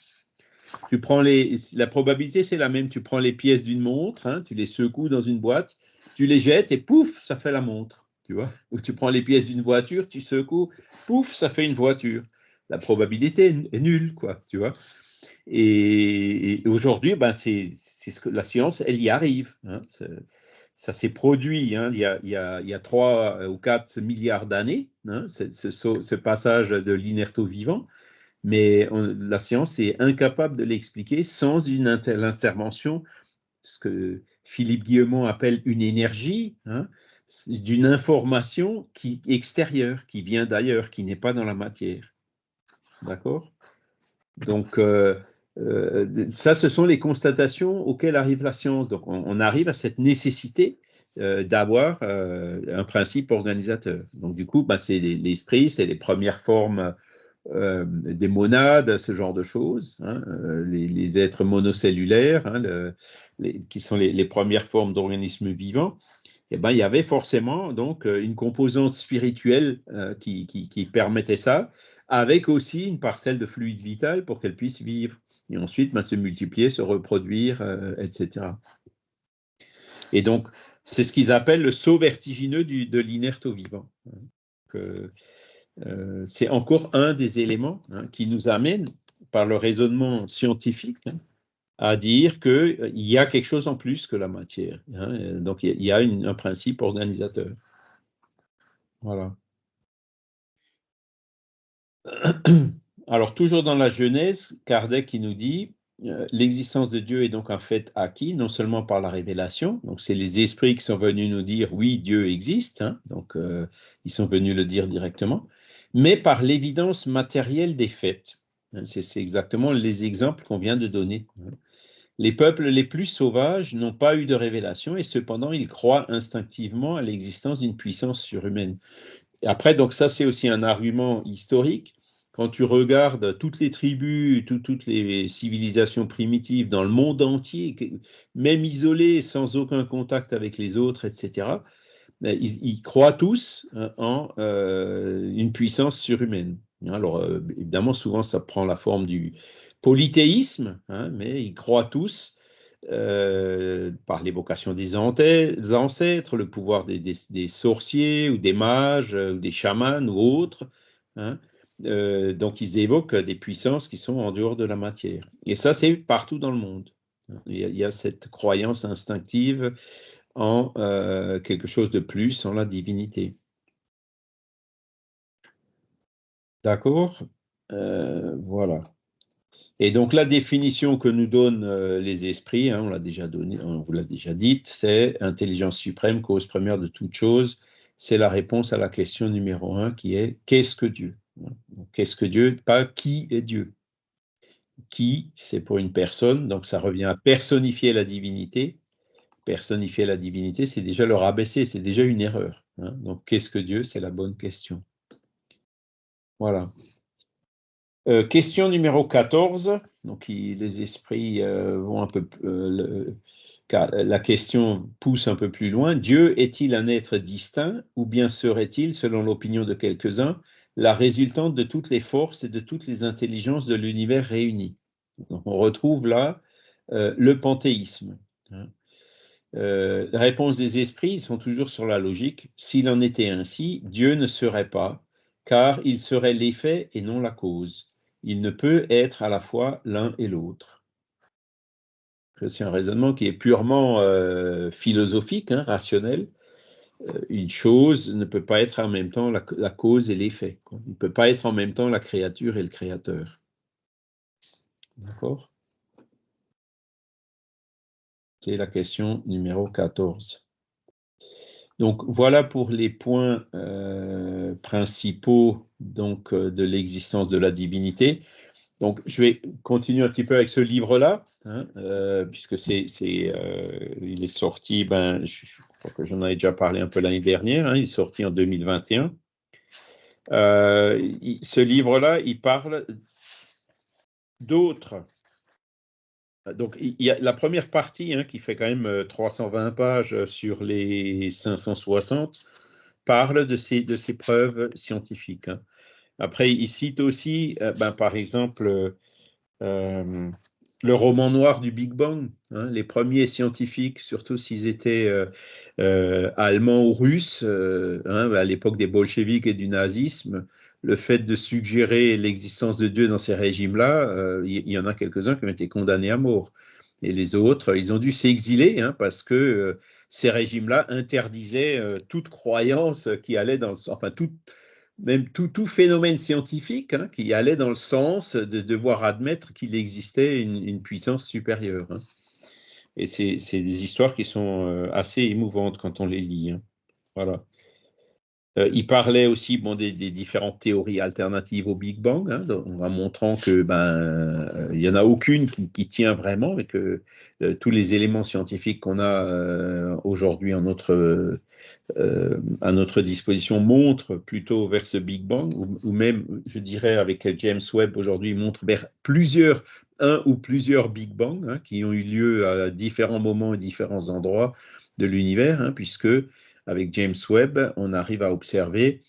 La probabilité, c'est la même. Tu prends les pièces d'une montre, hein, tu les secoues dans une boîte, tu les jettes et pouf, ça fait la montre. Tu vois? Ou tu prends les pièces d'une voiture, tu secoues, pouf, ça fait une voiture. La probabilité est nulle, quoi, tu vois. Et aujourd'hui, ben, c'est ce que la science, elle y arrive. Hein, ça s'est produit, hein, il y a 3 ou 4 milliards d'années, hein, ce passage de l'inerte au vivant, mais la science est incapable de l'expliquer sans l'intervention, ce que Philippe Guillemot appelle une énergie, hein, d'une information extérieure, qui vient d'ailleurs, qui n'est pas dans la matière. D'accord? Donc, ça, ce sont les constatations auxquelles arrive la science. Donc, on arrive à cette nécessité d'avoir un principe organisateur. Donc, du coup, bah, c'est l'esprit, c'est les premières formes des monades, ce genre de choses, hein, les êtres monocellulaires, hein, qui sont les premières formes d'organismes vivants. Eh ben, il y avait forcément donc une composante spirituelle qui permettait ça, avec aussi une parcelle de fluide vital pour qu'elle puisse vivre. Et ensuite, ben, se multiplier, se reproduire, etc. Et donc, c'est ce qu'ils appellent le saut vertigineux de l'inerte au vivant. C'est encore un des éléments, hein, qui nous amène, par le raisonnement scientifique, hein, à dire qu'il y a quelque chose en plus que la matière. Hein, donc, il y a un principe organisateur. Voilà. Alors, toujours dans la Genèse, Kardec qui nous dit l'existence de Dieu est donc un fait acquis, non seulement par la révélation, donc c'est les esprits qui sont venus nous dire oui, Dieu existe, hein, donc ils sont venus le dire directement, mais par l'évidence matérielle des faits. Hein, c'est exactement les exemples qu'on vient de donner. Hein. Les peuples les plus sauvages n'ont pas eu de révélation et cependant ils croient instinctivement à l'existence d'une puissance surhumaine. Et après, donc ça c'est aussi un argument historique. Quand tu regardes toutes les tribus, toutes les civilisations primitives dans le monde entier, même isolées, sans aucun contact avec les autres, etc., ils croient tous en une puissance surhumaine. Alors, évidemment, souvent, ça prend la forme du polythéisme, hein, mais ils croient tous, par l'évocation des ancêtres, le pouvoir des sorciers ou des mages ou des chamans ou autres, hein. Donc, ils évoquent des puissances qui sont en dehors de la matière. Et ça, c'est partout dans le monde. Il y a cette croyance instinctive en quelque chose de plus, en la divinité. D'accord? Voilà. Et donc, la définition que nous donnent les esprits, hein, on l'a déjà donné, on vous l'a déjà dite, c'est intelligence suprême, cause première de toute chose. C'est la réponse à la question numéro 1 qui est qu'est-ce que Dieu? Qu'est-ce que Dieu? Pas qui est Dieu. Qui, c'est pour une personne, donc ça revient à personnifier la divinité. Personnifier la divinité, c'est déjà le rabaisser, c'est déjà une erreur. Hein. Donc, qu'est-ce que Dieu? C'est la bonne question. Voilà. Question numéro 14. Donc, les esprits vont un peu. La question pousse un peu plus loin. Dieu est-il un être distinct ou bien serait-il, selon l'opinion de quelques-uns, la résultante de toutes les forces et de toutes les intelligences de l'univers réunies? Donc, on retrouve là le panthéisme. Hein. La réponse des esprits, ils sont toujours sur la logique. S'il en était ainsi, Dieu ne serait pas, car il serait l'effet et non la cause. Il ne peut être à la fois l'un et l'autre. C'est un raisonnement qui est purement philosophique, hein, rationnel. Une chose ne peut pas être en même temps la cause et l'effet. Il ne peut pas être en même temps la créature et le créateur. D'accord? C'est la question numéro 14. Donc voilà pour les points principaux donc, de l'existence de la divinité. Donc je vais continuer un petit peu avec ce livre-là, hein, puisque il est sorti, je crois que j'en avais déjà parlé un peu l'année dernière, hein, il est sorti en 2021. Ce livre-là, il parle d'autres. Donc, il y a la première partie hein, qui fait quand même 320 pages sur les 560 parle de ces preuves scientifiques. Hein. Après, il cite aussi, par exemple, le roman noir du Big Bang. Hein, les premiers scientifiques, surtout s'ils étaient allemands ou russes, à l'époque des bolcheviks et du nazisme, le fait de suggérer l'existence de Dieu dans ces régimes-là, il y en a quelques-uns qui ont été condamnés à mort. Et les autres, ils ont dû s'exiler hein, parce que ces régimes-là interdisaient toute croyance qui allait dans le sens, enfin même tout phénomène scientifique hein, qui allait dans le sens de devoir admettre qu'il existait une puissance supérieure. Hein. Et c'est des histoires qui sont assez émouvantes quand on les lit. Hein. Voilà. Il parlait aussi des différentes théories alternatives au Big Bang, hein, en montrant que il y en a aucune qui tient vraiment et que tous les éléments scientifiques qu'on a aujourd'hui à notre disposition montrent plutôt vers ce Big Bang, ou même, je dirais, avec James Webb aujourd'hui, montrent vers un ou plusieurs Big Bang hein, qui ont eu lieu à différents moments et différents endroits de l'univers, hein, puisque avec James Webb, on arrive à observer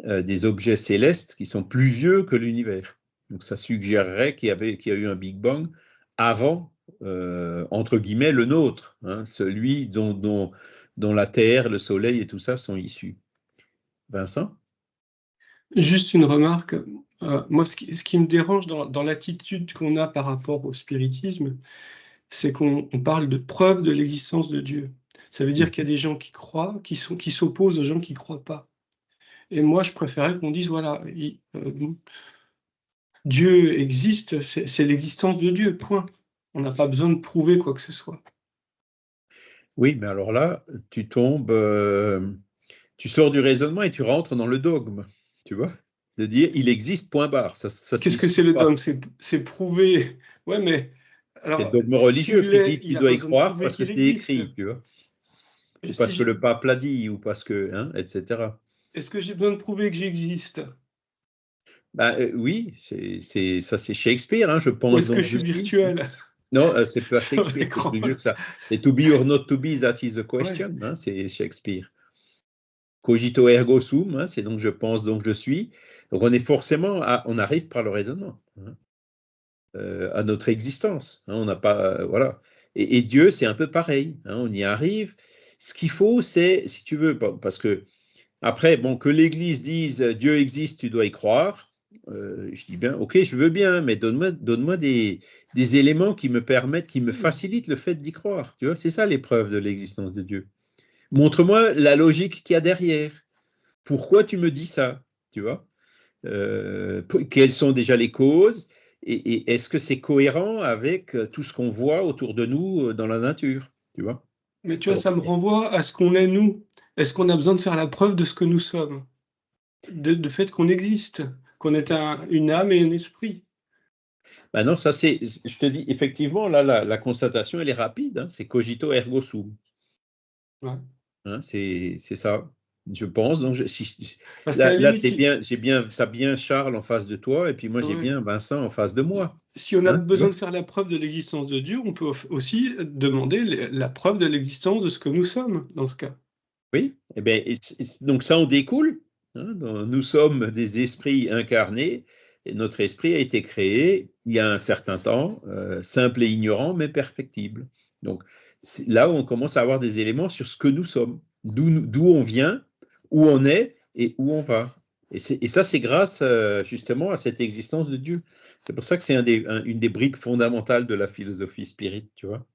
des objets célestes qui sont plus vieux que l'univers. Donc ça suggérerait qu'il y a eu un Big Bang avant, entre guillemets, le nôtre, hein, celui dont la Terre, le Soleil et tout ça sont issus. Vincent? Juste une remarque. Moi, ce qui me dérange dans l'attitude qu'on a par rapport au spiritisme, c'est qu'on parle de preuve de l'existence de Dieu. Ça veut dire qu'il y a des gens qui croient, qui s'opposent aux gens qui ne croient pas. Et moi, je préférais qu'on dise, voilà, Dieu existe, c'est l'existence de Dieu, point. On n'a pas besoin de prouver quoi que ce soit. Oui, mais alors là, tu tombes, tu sors du raisonnement et tu rentres dans le dogme, tu vois, de dire il existe, point barre. Qu'est-ce que c'est le dogme? C'est prouver. Ouais, mais alors, c'est le dogme religieux qui dit il tu n'a dois pas y besoin de croire prouver parce que qu'il c'est existe. écrit, tu vois, ou parce que le pape l'a dit, ou parce que, hein, etc. Est-ce que j'ai besoin de prouver que j'existe? Oui, ça c'est Shakespeare, hein, je Ou pense est-ce que donc je je suis suis. virtuel Non, c'est pas sur Shakespeare, c'est l'écran? plus vieux que ça. Et to be or not to be, that is the Ouais. question, hein, c'est Shakespeare. Cogito ergo sum, hein, c'est donc je pense, donc je suis. Donc on est forcément, on arrive par le raisonnement hein, à notre existence. Hein, on n'a pas, voilà. Et Dieu, c'est un peu pareil. Hein, on y arrive. Ce qu'il faut, c'est, si tu veux, parce que après, bon, que l'Église dise Dieu existe, tu dois y croire. Je dis bien, ok, je veux bien, mais donne-moi des éléments qui me permettent, qui me facilitent le fait d'y croire. Tu vois, c'est ça l'épreuve de l'existence de Dieu. Montre-moi la logique qu'il y a derrière. Pourquoi tu me dis ça? Tu vois? Quelles sont déjà les causes? et est-ce que c'est cohérent avec tout ce qu'on voit autour de nous dans la nature, tu vois? Mais tu vois, Donc, ça me renvoie à ce qu'on est nous. Est-ce qu'on a besoin de faire la preuve de ce que nous sommes? De fait qu'on existe, qu'on est une âme et un esprit. bah non, ça c'est, je te dis, effectivement, là, la constatation, elle est rapide, hein, c'est cogito ergo sum. Ouais. Hein, c'est ça, je pense. Donc, Parce qu'à la là, limite, t'as bien Charles en face de toi, et puis moi, j'ai ouais, bien Vincent en face de moi. si on a Hein, tu besoin vois. de faire la preuve de l'existence de Dieu, on peut aussi demander la preuve de l'existence de ce que nous sommes, dans ce cas. Oui, eh bien, donc ça en découle. Hein, nous sommes des esprits incarnés, et notre esprit a été créé il y a un certain temps, simple et ignorant, mais perfectible. Donc, c'est là où on commence à avoir des éléments sur ce que nous sommes, d'où on vient, où on est et où on va. Et ça, c'est grâce justement à cette existence de Dieu. C'est pour ça que c'est une des briques fondamentales de la philosophie spirit, tu vois.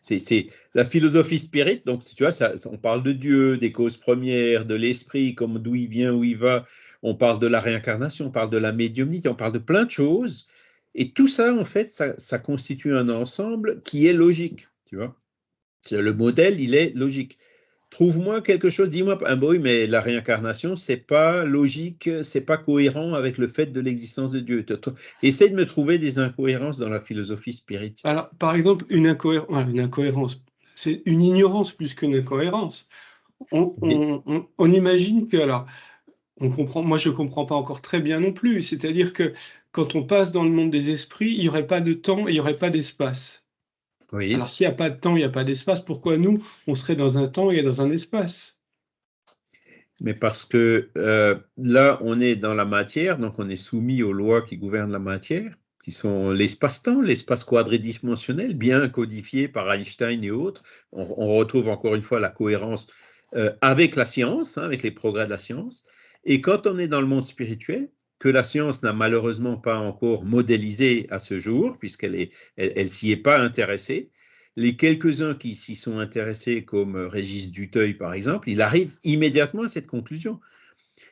C'est la philosophie spirit, donc tu vois, on parle de Dieu, des causes premières, de l'esprit, comme d'où il vient, où il va, on parle de la réincarnation, on parle de la médiumnité, on parle de plein de choses, et tout ça, en fait, ça constitue un ensemble qui est logique, tu vois. Le modèle, il est logique. Trouve-moi quelque chose, dis-moi, oui, mais la réincarnation, c'est pas logique, c'est pas cohérent avec le fait de l'existence de Dieu. Essaye de me trouver des incohérences dans la philosophie spirit. Alors, par exemple, une incohérence, c'est une ignorance plus qu'une incohérence. On imagine que, alors, on comprend, moi je comprends pas encore très bien non plus, c'est-à-dire que quand on passe dans le monde des esprits, il n'y aurait pas de temps et il n'y aurait pas d'espace. Oui. Alors, s'il n'y a pas de temps, il n'y a pas d'espace, pourquoi nous, on serait dans un temps et dans un espace? Mais parce que là, on est dans la matière, donc on est soumis aux lois qui gouvernent la matière, qui sont l'espace-temps, l'espace quadridimensionnel, bien codifié par Einstein et autres. On retrouve encore une fois la cohérence avec la science, hein, avec les progrès de la science. Et quand on est dans le monde spirituel, que la science n'a malheureusement pas encore modélisé à ce jour, elle s'y est pas intéressée, les quelques-uns qui s'y sont intéressés, comme Régis Duteuil par exemple, il arrive immédiatement à cette conclusion.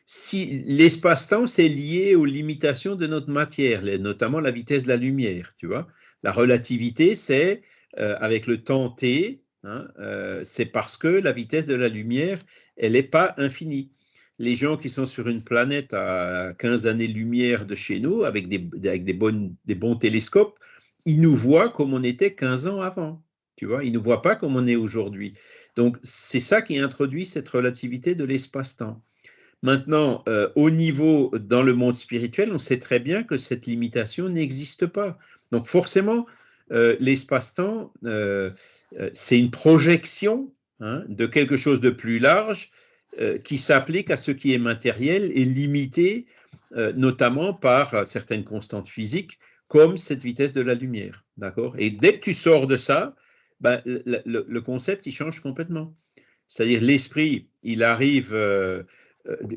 Si l'espace-temps, c'est lié aux limitations de notre matière, notamment la vitesse de la lumière, tu vois. La relativité, c'est avec le temps t, hein, c'est parce que la vitesse de la lumière, elle n'est pas infinie. Les gens qui sont sur une planète à 15 années-lumière de chez nous, avec des bons télescopes, ils nous voient comme on était 15 ans avant. Tu vois, ils ne voient pas comme on est aujourd'hui. Donc, c'est ça qui introduit cette relativité de l'espace-temps. Maintenant, au niveau, dans le monde spirituel, on sait très bien que cette limitation n'existe pas. Donc, forcément, l'espace-temps, c'est une projection, hein, de quelque chose de plus large qui s'applique à ce qui est matériel et limité, notamment par certaines constantes physiques, comme cette vitesse de la lumière. D'accord? Et dès que tu sors de ça, ben, le concept, il change complètement. C'est-à-dire l'esprit, il arrive,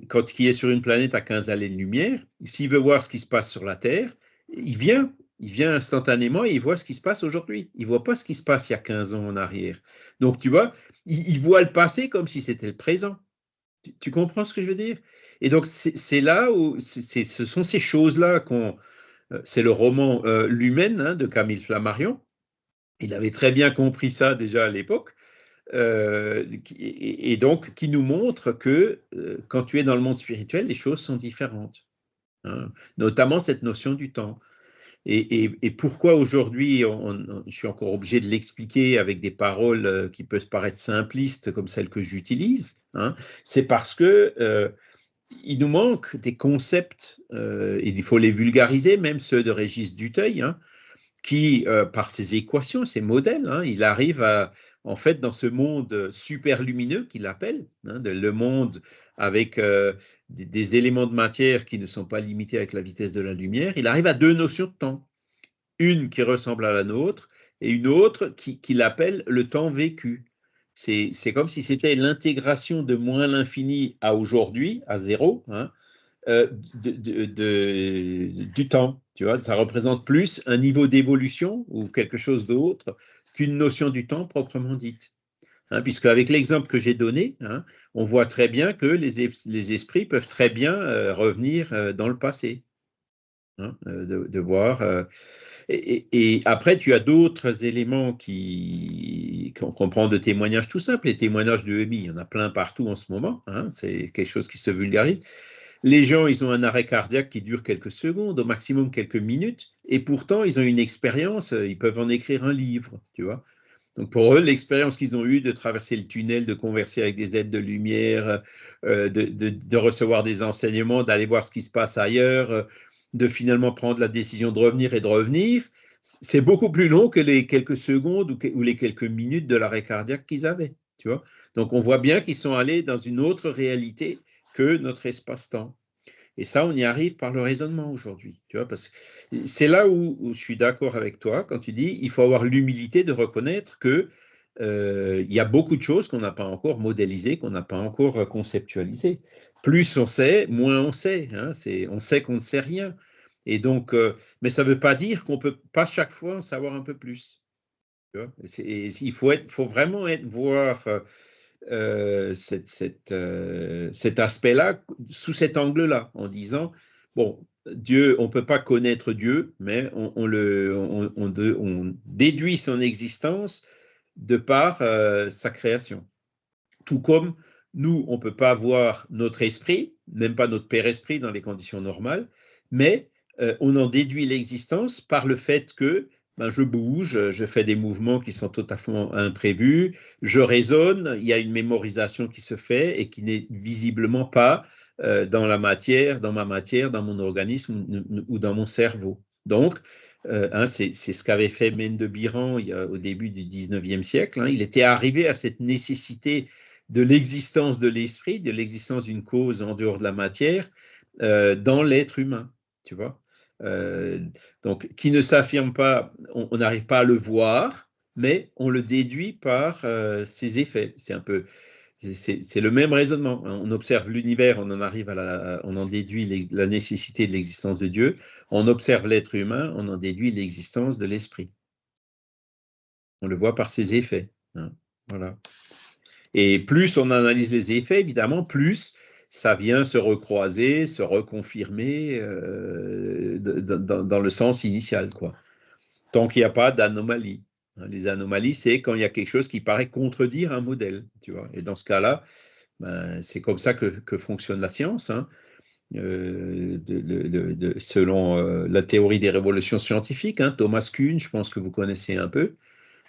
quand il est sur une planète à 15 années-lumière, s'il veut voir ce qui se passe sur la Terre, il vient instantanément et il voit ce qui se passe aujourd'hui. Il ne voit pas ce qui se passe il y a 15 ans en arrière. Donc, tu vois, il voit le passé comme si c'était le présent. Tu comprends ce que je veux dire? Et donc, c'est là où, ce sont ces choses-là c'est le roman L'Humaine, hein, de Camille Flammarion. Il avait très bien compris ça déjà à l'époque. Et donc qui nous montre que quand tu es dans le monde spirituel, les choses sont différentes, hein, notamment cette notion du temps. Et pourquoi aujourd'hui, je suis encore obligé de l'expliquer avec des paroles qui peuvent paraître simplistes comme celles que j'utilise, hein, c'est parce que il nous manque des concepts, et il faut les vulgariser, même ceux de Régis Duteuil, hein, qui, par ses équations, ses modèles, hein, il arrive en fait, dans ce monde super lumineux qu'il appelle, hein, le monde avec des éléments de matière qui ne sont pas limités avec la vitesse de la lumière, il arrive à deux notions de temps. Une qui ressemble à la nôtre et une autre qu'il appelle le temps vécu. C'est comme si c'était l'intégration de moins l'infini à aujourd'hui, à zéro, hein, du temps. Tu vois, ça représente plus un niveau d'évolution ou quelque chose d'autre qu'une notion du temps proprement dite. Hein, puisque avec l'exemple que j'ai donné, hein, on voit très bien que les esprits peuvent très bien revenir dans le passé. hein, de voir. Et après, tu as d'autres éléments qu'on prend de témoignages tout simples. Les témoignages de EMI, il y en a plein partout en ce moment. Hein, c'est quelque chose qui se vulgarise. Les gens, ils ont un arrêt cardiaque qui dure quelques secondes, au maximum quelques minutes, et pourtant, ils ont une expérience, ils peuvent en écrire un livre, tu vois. Donc pour eux, l'expérience qu'ils ont eue de traverser le tunnel, de converser avec des êtres de lumière, de recevoir des enseignements, d'aller voir ce qui se passe ailleurs, de finalement prendre la décision de revenir et de revenir, c'est beaucoup plus long que les quelques secondes ou les quelques minutes de l'arrêt cardiaque qu'ils avaient, tu vois. Donc on voit bien qu'ils sont allés dans une autre réalité que notre espace-temps. Et ça, on y arrive par le raisonnement aujourd'hui, tu vois, parce que c'est là où je suis d'accord avec toi quand tu dis il faut avoir l'humilité de reconnaître que il y a beaucoup de choses qu'on n'a pas encore modélisées, qu'on n'a pas encore conceptualisées. Plus on sait, moins on sait. Hein, on sait qu'on ne sait rien. Et donc, mais ça ne veut pas dire qu'on ne peut pas chaque fois en savoir un peu plus. Tu vois, il faut vraiment voir cet aspect-là sous cet angle-là, en disant, bon, Dieu, on ne peut pas connaître Dieu, mais on déduit son existence de par sa création. Tout comme nous, on ne peut pas voir notre esprit, même pas notre Père Esprit dans les conditions normales, mais on en déduit l'existence par le fait que je bouge, je fais des mouvements qui sont totalement imprévus, je raisonne, il y a une mémorisation qui se fait et qui n'est visiblement pas dans la matière, dans ma matière, dans mon organisme ou dans mon cerveau. Donc, c'est ce qu'avait fait Mène de Biran au début du 19e siècle. Il était arrivé à cette nécessité de l'existence de l'esprit, de l'existence d'une cause en dehors de la matière dans l'être humain, tu vois. Donc, qui ne s'affirme pas, on n'arrive pas à le voir, mais on le déduit par ses effets. C'est le même raisonnement. On observe l'univers, on en déduit la nécessité de l'existence de Dieu. On observe l'être humain, on en déduit l'existence de l'esprit. On le voit par ses effets. Hein, voilà. Et plus on analyse les effets, évidemment, plus ça vient se recroiser, se reconfirmer dans le sens initial, quoi. Tant qu'il n'y a pas d'anomalie. Les anomalies, c'est quand il y a quelque chose qui paraît contredire un modèle, tu vois. Et dans ce cas-là, c'est comme ça que fonctionne la science, hein. Selon la théorie des révolutions scientifiques, hein, Thomas Kuhn, je pense que vous connaissez un peu,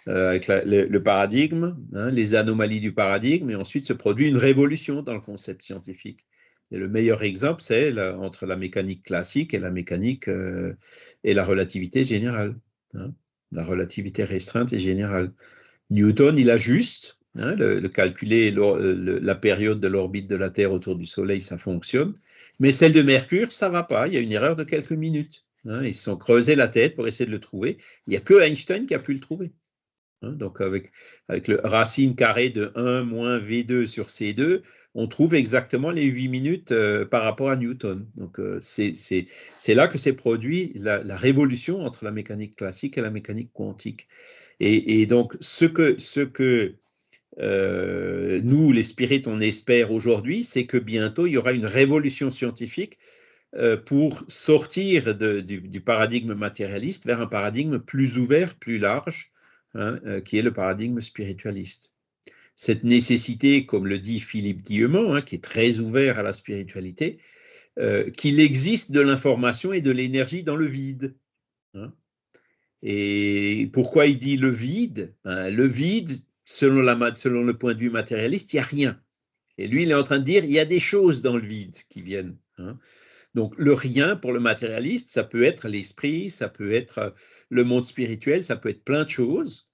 avec le paradigme, hein, les anomalies du paradigme, et ensuite se produit une révolution dans le concept scientifique. Et le meilleur exemple, c'est entre la mécanique classique et la mécanique et la relativité générale. Hein, la relativité restreinte et générale. Newton, il ajuste, hein, le calculer la période de l'orbite de la Terre autour du Soleil, ça fonctionne, mais celle de Mercure, ça ne va pas, il y a une erreur de quelques minutes. Hein, ils se sont creusés la tête pour essayer de le trouver. Il n'y a que Einstein qui a pu le trouver. Hein, donc, avec le racine carrée de 1 moins V2 sur C2, on trouve exactement les 8 minutes par rapport à Newton. Donc, c'est là que s'est produit la révolution entre la mécanique classique et la mécanique quantique. Et donc, ce que nous, les spirites, on espère aujourd'hui, c'est que bientôt, il y aura une révolution scientifique pour sortir du paradigme matérialiste vers un paradigme plus ouvert, plus large, hein, qui est le paradigme spiritualiste. Cette nécessité, comme le dit Philippe Guillemont, hein, qui est très ouvert à la spiritualité, qu'il existe de l'information et de l'énergie dans le vide. Hein. Et pourquoi il dit le vide? Le vide, selon le point de vue matérialiste, il n'y a rien. Et lui, il est en train de dire, il y a des choses dans le vide qui viennent. Hein. Donc, le rien, pour le matérialiste, ça peut être l'esprit, ça peut être le monde spirituel, ça peut être plein de choses.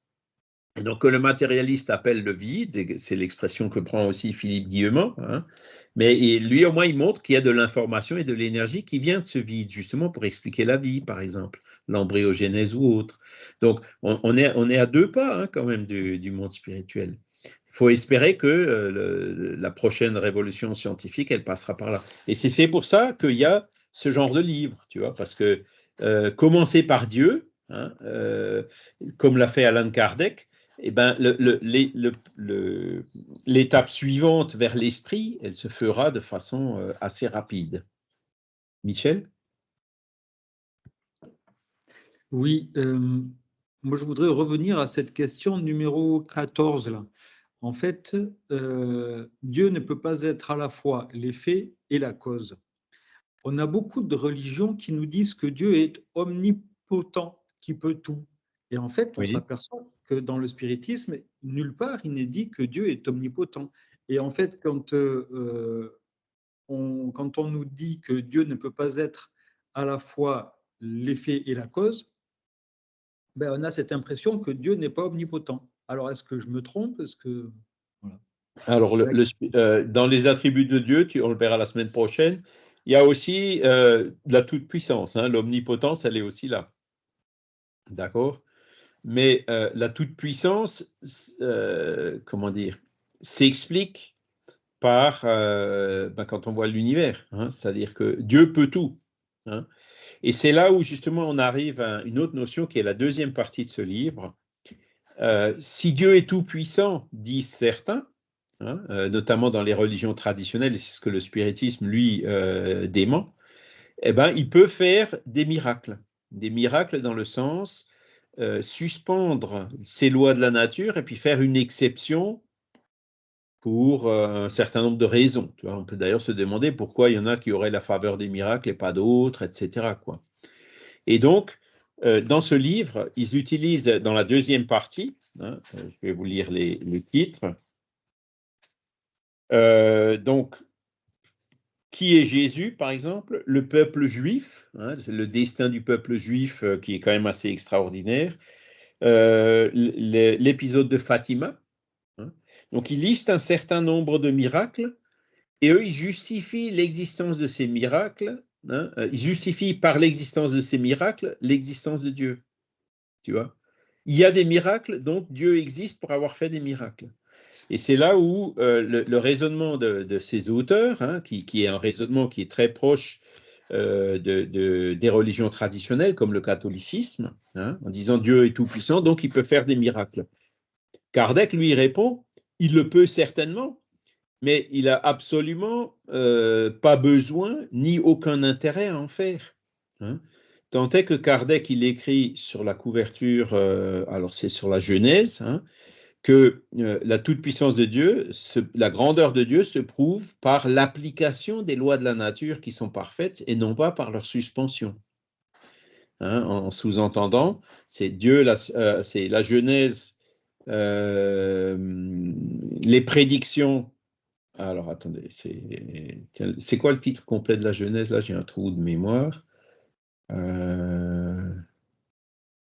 Et donc, que le matérialiste appelle le vide, c'est l'expression que prend aussi Philippe Guillemont, hein, mais lui, au moins, il montre qu'il y a de l'information et de l'énergie qui vient de ce vide, justement pour expliquer la vie, par exemple, l'embryogénèse ou autre. Donc, on est à 2 pas hein, quand même du monde spirituel. Il faut espérer que la prochaine révolution scientifique, elle passera par là. Et c'est fait pour ça qu'il y a ce genre de livre, tu vois, parce que commencer par Dieu, hein, comme l'a fait Allan Kardec, eh ben, l'étape suivante vers l'esprit, elle se fera de façon assez rapide. Michel ? Oui, moi je voudrais revenir à cette question numéro 14 là. En fait, Dieu ne peut pas être à la fois l'effet et la cause. On a beaucoup de religions qui nous disent que Dieu est omnipotent, qui peut tout. Et en fait, on Oui. s'aperçoit que dans le spiritisme, nulle part il n'est dit que Dieu est omnipotent. Et en fait, quand on nous dit que Dieu ne peut pas être à la fois l'effet et la cause, ben, on a cette impression que Dieu n'est pas omnipotent. Alors, est-ce que je me trompe? Est-ce que... Voilà. Alors, dans les attributs de Dieu, on le verra la semaine prochaine, il y a aussi la toute-puissance. Hein, l'omnipotence, elle est aussi là. D'accord? Mais la toute-puissance, comment dire, s'explique par, quand on voit l'univers. Hein, c'est-à-dire que Dieu peut tout. Hein. Et c'est là où justement on arrive à une autre notion qui est la deuxième partie de ce livre. Si Dieu est tout-puissant, disent certains, hein, notamment dans les religions traditionnelles, et c'est ce que le spiritisme, lui, dément, eh ben, il peut faire des miracles. Des miracles dans le sens suspendre ces lois de la nature et puis faire une exception pour un certain nombre de raisons. Tu vois, on peut d'ailleurs se demander pourquoi il y en a qui auraient la faveur des miracles et pas d'autres, etc., quoi. Et donc, dans ce livre, ils utilisent dans la deuxième partie, hein, je vais vous lire les titres. Donc, qui est Jésus, par exemple? Le peuple juif, hein, le destin du peuple juif qui est quand même assez extraordinaire. L'épisode de Fatima. Hein. Donc, ils listent un certain nombre de miracles et eux, ils justifient l'existence de ces miracles. Hein, ils justifient par l'existence de ces miracles l'existence de Dieu. Tu vois? Il y a des miracles, donc Dieu existe pour avoir fait des miracles. Et c'est là où le raisonnement de ces auteurs, hein, qui est un raisonnement qui est très proche des religions traditionnelles, comme le catholicisme, hein, en disant Dieu est tout-puissant, donc il peut faire des miracles. Kardec lui répond, il le peut certainement, mais il a absolument pas besoin ni aucun intérêt à en faire. Hein. Tant est que Kardec, il écrit sur la couverture, alors c'est sur la Genèse, hein, que la toute-puissance de Dieu, la grandeur de Dieu se prouve par l'application des lois de la nature qui sont parfaites et non pas par leur suspension. Hein, en sous-entendant, c'est Dieu, c'est la Genèse, les prédictions. Alors attendez, c'est quoi le titre complet de la Genèse? Là, j'ai un trou de mémoire.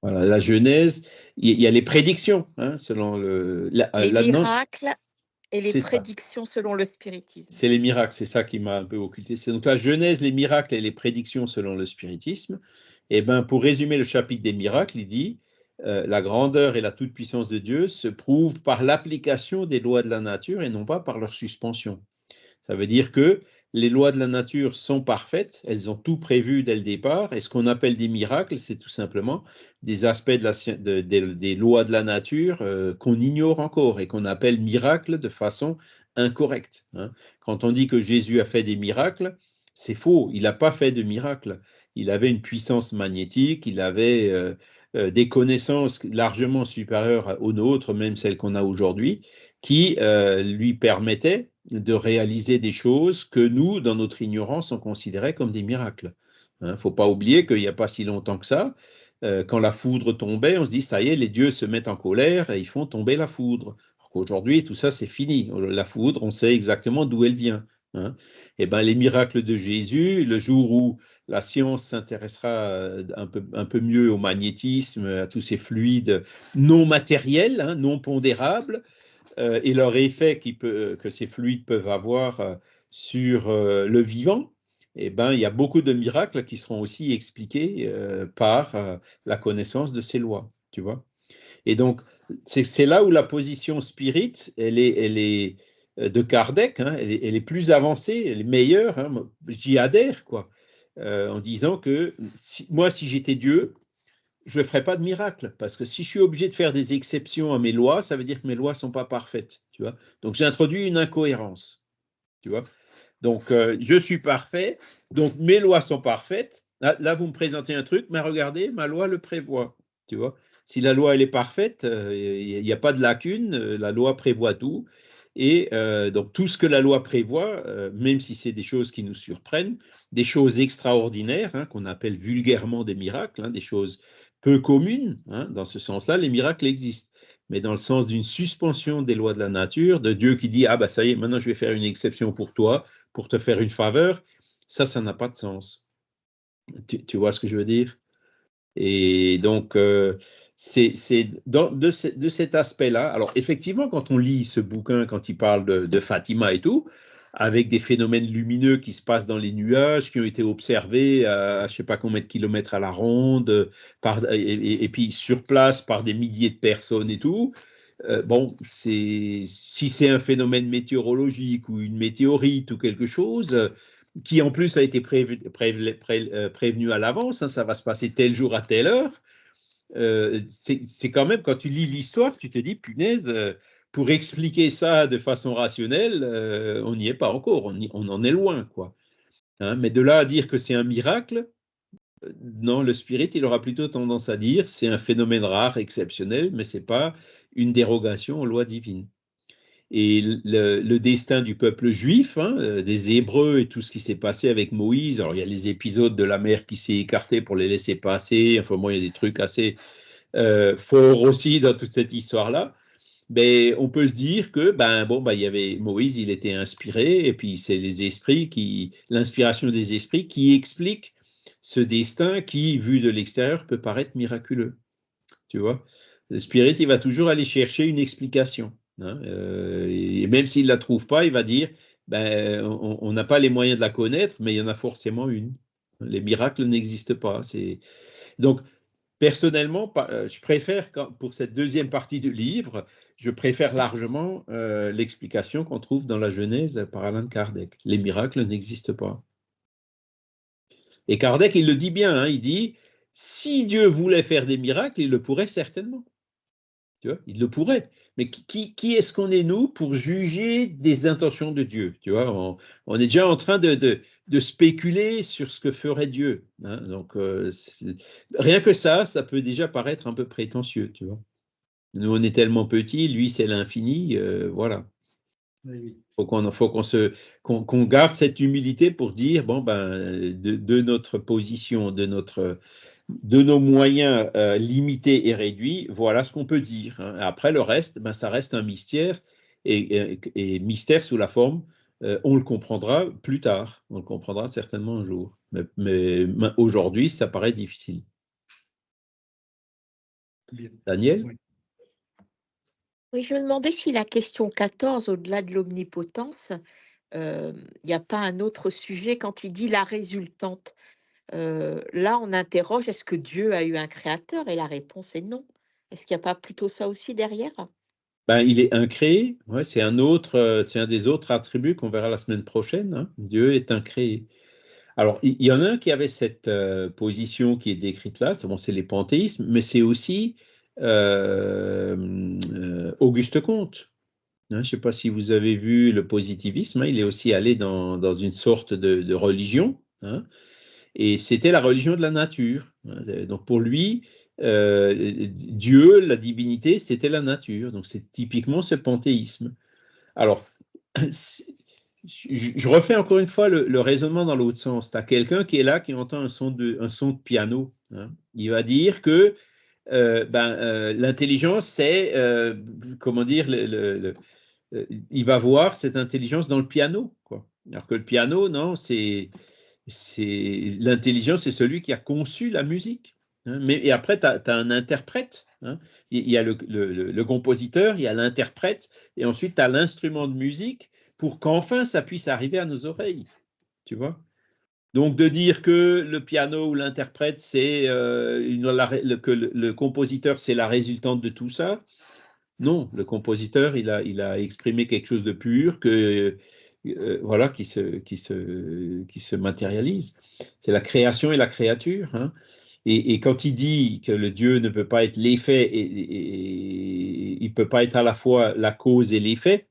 Voilà, la Genèse, il y a les prédictions, hein, selon les miracles et les c'est ça. prédictions selon le spiritisme. C'est les miracles, c'est ça qui m'a un peu occulté. C'est donc la Genèse, les miracles et les prédictions selon le spiritisme. Et ben, pour résumer le chapitre des miracles, il dit la grandeur et la toute-puissance de Dieu se prouvent par l'application des lois de la nature et non pas par leur suspension. Ça veut dire que les lois de la nature sont parfaites, elles ont tout prévu dès le départ, et ce qu'on appelle des miracles, c'est tout simplement des aspects des lois de la nature qu'on ignore encore et qu'on appelle miracles de façon incorrecte. Hein. Quand on dit que Jésus a fait des miracles, c'est faux, il n'a pas fait de miracles. Il avait une puissance magnétique, il avait des connaissances largement supérieures aux nôtres, même celles qu'on a aujourd'hui, qui lui permettaient de réaliser des choses que nous, dans notre ignorance, on considérait comme des miracles. Il ne faut pas oublier qu'il n'y a pas si longtemps que ça, quand la foudre tombait, on se dit, ça y est, les dieux se mettent en colère et ils font tomber la foudre. Aujourd'hui, tout ça, c'est fini. La foudre, on sait exactement d'où elle vient. Hein. Et ben, les miracles de Jésus, le jour où la science s'intéressera un peu mieux au magnétisme, à tous ces fluides non matériels, hein, non pondérables, et leur effet que ces fluides peuvent avoir sur le vivant, eh ben, il y a beaucoup de miracles qui seront aussi expliqués par la connaissance de ces lois, tu vois. Et donc, c'est là où la position spirit, elle est de Kardec, hein, elle est plus avancée, elle est meilleure, hein, j'y adhère, quoi, en disant que moi, si j'étais Dieu, je ne ferai pas de miracle, parce que si je suis obligé de faire des exceptions à mes lois, ça veut dire que mes lois ne sont pas parfaites, tu vois. Donc, j'ai introduit une incohérence, tu vois. Donc, je suis parfait, donc mes lois sont parfaites, Là, vous me présentez un truc, mais regardez, ma loi le prévoit. Tu vois, si la loi elle est parfaite, il n'y a pas de lacune, la loi prévoit tout. Et donc tout ce que la loi prévoit, même si c'est des choses qui nous surprennent, des choses extraordinaires, hein, qu'on appelle vulgairement des miracles, hein, des choses peu communes, hein, dans ce sens-là, les miracles existent. Mais dans le sens d'une suspension des lois de la nature, de Dieu qui dit, ah bah ça y est, maintenant je vais faire une exception pour toi, pour te faire une faveur, ça n'a pas de sens. Tu vois ce que je veux dire? Et donc, c'est de cet aspect-là. Alors, effectivement, quand on lit ce bouquin, quand il parle de Fatima et tout, avec des phénomènes lumineux qui se passent dans les nuages, qui ont été observés à je ne sais pas combien de kilomètres à la ronde, et puis sur place par des milliers de personnes et tout, bon, si c'est un phénomène météorologique ou une météorite ou quelque chose, qui en plus a été prévenu à l'avance, hein, ça va se passer tel jour à telle heure, c'est quand même, quand tu lis l'histoire, tu te dis, punaise, pour expliquer ça de façon rationnelle, on n'y est pas encore, on en est loin, quoi. Hein, mais de là à dire que c'est un miracle, non, le spirit, il aura plutôt tendance à dire c'est un phénomène rare, exceptionnel, mais ce n'est pas une dérogation aux lois divines. Et le destin du peuple juif, hein, des Hébreux et tout ce qui s'est passé avec Moïse, alors il y a les épisodes de la mer qui s'est écartée pour les laisser passer, enfin moi il y a des trucs assez forts aussi dans toute cette histoire-là, mais on peut se dire que il y avait Moïse, il était inspiré, et puis c'est les esprits l'inspiration des esprits qui explique ce destin qui, vu de l'extérieur, peut paraître miraculeux. Tu vois, le spirit, il va toujours aller chercher une explication. Hein, et même s'il ne la trouve pas, il va dire, on n'a pas les moyens de la connaître, mais il y en a forcément une. Les miracles n'existent pas. Donc, personnellement, je préfère, pour cette deuxième partie du livre, je préfère largement l'explication qu'on trouve dans la Genèse par Allan Kardec. Les miracles n'existent pas. Et Kardec, il le dit bien, hein, il dit, si Dieu voulait faire des miracles, il le pourrait certainement. Tu vois, il le pourrait. Mais qui est-ce qu'on est, nous, pour juger des intentions de Dieu? Tu vois, on est déjà en train de spéculer sur ce que ferait Dieu. Hein, donc, rien que ça peut déjà paraître un peu prétentieux, tu vois. Nous, on est tellement petits, lui, c'est l'infini, voilà. Oui. Faut qu'on garde cette humilité pour dire, bon, de notre position, de nos moyens limités et réduits, voilà ce qu'on peut dire. Hein. Après, le reste, ça reste un mystère, et mystère sous la forme, on le comprendra plus tard, on le comprendra certainement un jour. Mais aujourd'hui, ça paraît difficile. Bien. Daniel? Oui. Oui, je me demandais si la question 14, au-delà de l'omnipotence, il n'y a pas un autre sujet quand il dit la résultante. Là, on interroge, est-ce que Dieu a eu un créateur? Et la réponse est non. Est-ce qu'il n'y a pas plutôt ça aussi derrière? Il est incréé, ouais, c'est un des autres attributs qu'on verra la semaine prochaine. Hein. Dieu est incréé. Alors, il y en a un qui avait cette position qui est décrite là, c'est les panthéismes, mais c'est aussi Auguste Comte. Hein, je ne sais pas si vous avez vu le positivisme, hein, il est aussi allé dans une sorte de religion, hein, et c'était la religion de la nature. Hein. Donc pour lui, Dieu, la divinité, c'était la nature. Donc c'est typiquement ce panthéisme. Alors, je refais encore une fois le raisonnement dans l'autre sens. Tu as quelqu'un qui est là, qui entend un son de piano. Hein. Il va dire que l'intelligence, c'est, comment dire, il va voir cette intelligence dans le piano, quoi. Alors que le piano, non, l'intelligence, c'est celui qui a conçu la musique. Hein. Et après, tu as un interprète. Hein. Il y a le compositeur, il y a l'interprète, et ensuite, tu as l'instrument de musique pour qu'enfin, ça puisse arriver à nos oreilles. Tu vois? Donc, de dire que le piano ou l'interprète, c'est que le compositeur, c'est la résultante de tout ça, non, le compositeur, il a exprimé quelque chose de pur voilà, qui se matérialise. C'est la création et la créature. Hein. Et quand il dit que le Dieu ne peut pas être l'effet, et il ne peut pas être à la fois la cause et l'effet,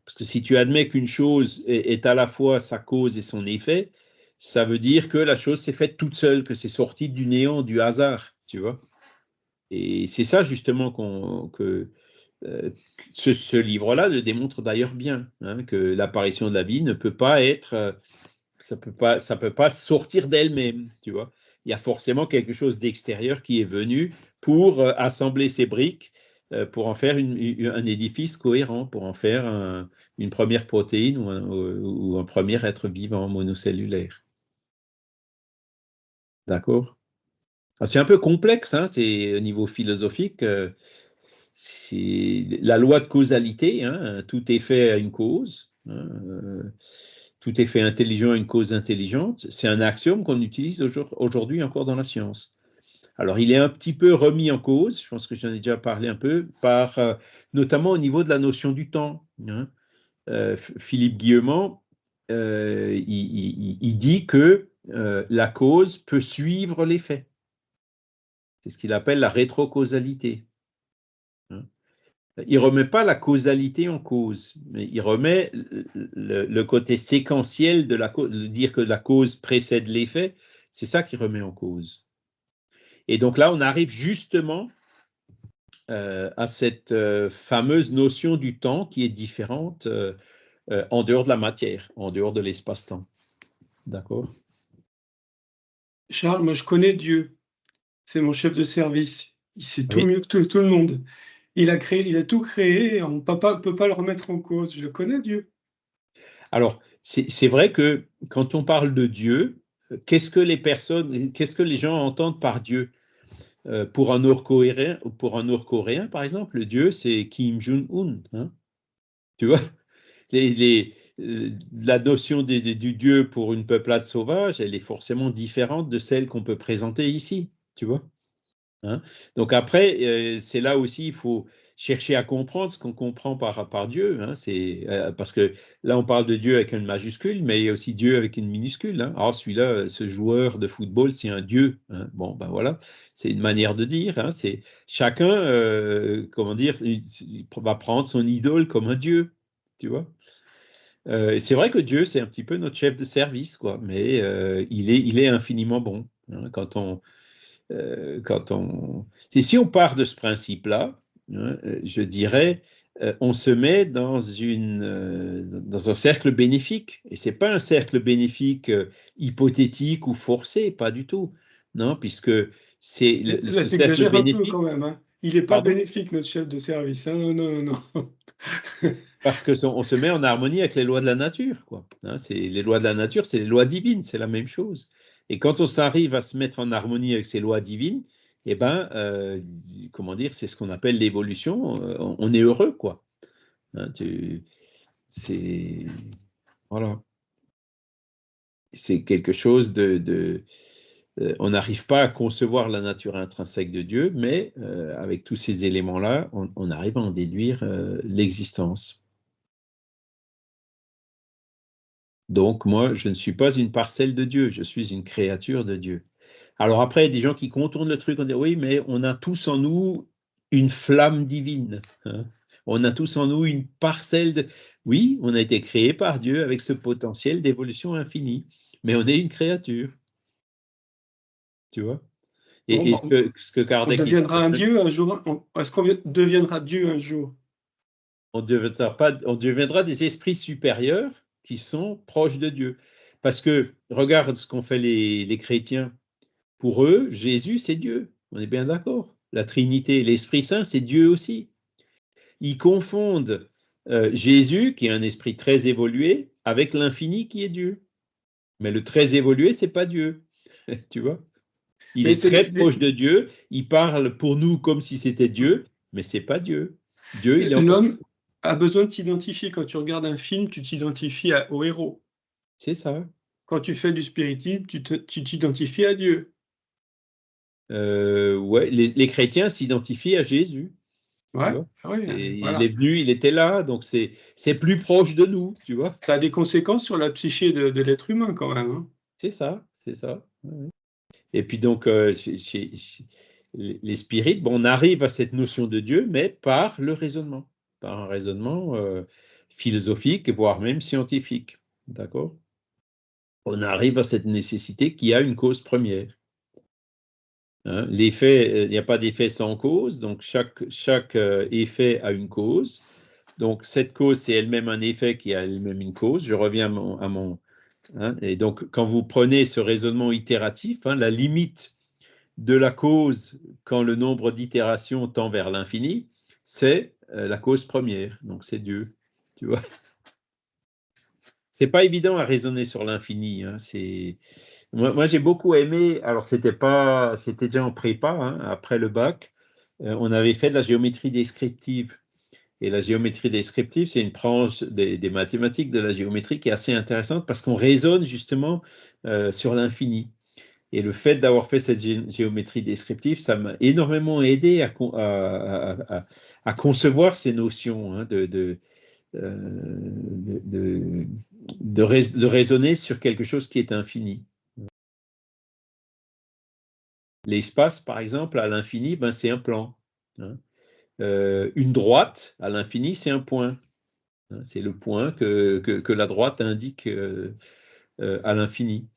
parce que si tu admets qu'une chose est à la fois sa cause et son effet, ça veut dire que la chose s'est faite toute seule, que c'est sorti du néant, du hasard, tu vois. Et c'est ça justement que ce livre-là le démontre d'ailleurs bien, hein, que l'apparition de la vie ne peut pas être, ça peut pas sortir d'elle-même, tu vois. Il y a forcément quelque chose d'extérieur qui est venu pour assembler ces briques, pour en faire un édifice cohérent, pour en faire une première protéine ou un premier être vivant monocellulaire. D'accord? C'est un peu complexe, hein, c'est au niveau philosophique. C'est la loi de causalité, hein, tout effet a une cause, hein, tout effet intelligent a une cause intelligente. C'est un axiome qu'on utilise aujourd'hui encore dans la science. Alors, il est un petit peu remis en cause, je pense que j'en ai déjà parlé un peu, notamment au niveau de la notion du temps, hein. Philippe Guillemont, il dit que la cause peut suivre l'effet. C'est ce qu'il appelle la rétrocausalité. Il ne remet pas la causalité en cause, mais il remet le côté séquentiel de dire que la cause précède l'effet, c'est ça qu'il remet en cause. Et donc là, on arrive justement à cette fameuse notion du temps qui est différente en dehors de la matière, en dehors de l'espace-temps. D'accord? Charles, moi je connais Dieu. C'est mon chef de service. Il sait tout Oui. mieux que tout le monde. Il a tout créé, on ne peut pas le remettre en cause. Je connais Dieu. Alors, c'est vrai que quand on parle de Dieu, qu'est-ce que les gens entendent par Dieu? Pour un Nord-Coréen, par exemple, le Dieu, c'est Kim Jong-un. Hein, tu vois, la notion du Dieu pour une peuplade sauvage, elle est forcément différente de celle qu'on peut présenter ici, tu vois. Hein. Donc après, c'est là aussi, il faut chercher à comprendre ce qu'on comprend par Dieu. Hein. Parce que là, on parle de Dieu avec une majuscule, mais il y a aussi Dieu avec une minuscule. Hein. Alors celui-là, ce joueur de football, c'est un Dieu. Hein. Bon, ben voilà, c'est une manière de dire. Hein. C'est chacun, comment dire, il va prendre son idole comme un Dieu, tu vois. C'est vrai que Dieu, c'est un petit peu notre chef de service, quoi, mais il est infiniment bon. Hein, si on part de ce principe-là, hein, je dirais, on se met dans un cercle bénéfique. Et c'est pas un cercle bénéfique hypothétique ou forcé, pas du tout. Non, puisque c'est Là, ce tu cercle exagères un peu bénéfique. quand même. Hein. Il n'est pas Pardon? bénéfique, notre chef de service. Hein. Non, non, non. Parce qu'on se met en harmonie avec les lois de la nature, quoi. Hein, les lois de la nature, c'est les lois divines, c'est la même chose. Et quand on s'arrive à se mettre en harmonie avec ces lois divines, eh ben, comment dire, c'est ce qu'on appelle l'évolution. On est heureux, quoi. Hein, voilà. C'est quelque chose on n'arrive pas à concevoir la nature intrinsèque de Dieu, mais avec tous ces éléments-là, on arrive à en déduire l'existence. Donc, moi, je ne suis pas une parcelle de Dieu, je suis une créature de Dieu. Alors après, il y a des gens qui contournent le truc, on dit oui, mais on a tous en nous une flamme divine. Hein. On a tous en nous une parcelle de... Oui, on a été créé par Dieu avec ce potentiel d'évolution infinie, mais on est une créature. Tu vois? Et Bon, ce que on Kardec... deviendra un Dieu un jour. Est-ce qu'on deviendra Dieu un jour? On deviendra des esprits supérieurs qui sont proches de Dieu. Parce que, regarde ce qu'ont fait les chrétiens. Pour eux, Jésus, c'est Dieu. On est bien d'accord. La Trinité, l'Esprit Saint, c'est Dieu aussi. Ils confondent Jésus, qui est un esprit très évolué, avec l'infini qui est Dieu. Mais le très évolué, c'est pas Dieu. Tu vois? Il est très proche de Dieu. Il parle pour nous comme si c'était Dieu, mais c'est pas Dieu. Dieu, il est encore... L'homme a besoin de s'identifier. Quand tu regardes un film, tu t'identifies au héros. C'est ça. Quand tu fais du spiritisme, tu t'identifies à Dieu. Ouais, les chrétiens s'identifient à Jésus. Ouais, Tu vois, ouais, il voilà. est venu, il était là, donc c'est plus proche de nous, tu vois. Ça a des conséquences sur la psyché de l'être humain quand même. Hein. C'est ça, c'est ça. Ouais. Et puis donc, chez les spirites, bon, on arrive à cette notion de Dieu, mais par le raisonnement, par un raisonnement philosophique, voire même scientifique. D'accord? on arrive à cette nécessité qui a une cause première. Hein, l'effet, il n'y a pas d'effet sans cause, donc chaque effet a une cause. Donc cette cause, c'est elle-même un effet qui a elle-même une cause. Je reviens à mon hein, et donc quand vous prenez ce raisonnement itératif, hein, la limite de la cause quand le nombre d'itérations tend vers l'infini, c'est la cause première. Donc c'est Dieu. Tu vois. C'est pas évident à raisonner sur l'infini. Hein, moi j'ai beaucoup aimé. Alors c'était déjà en prépa hein, après le bac. On avait fait de la géométrie descriptive. Et la géométrie descriptive, c'est une branche des mathématiques de la géométrie qui est assez intéressante parce qu'on raisonne justement sur l'infini. Et le fait d'avoir fait cette géométrie descriptive, ça m'a énormément aidé à concevoir ces notions hein, de raisonner sur quelque chose qui est infini. L'espace, par exemple, à l'infini, ben, c'est un plan. Hein. Une droite, à l'infini, c'est un point. Hein, c'est le point que la droite indique à l'infini.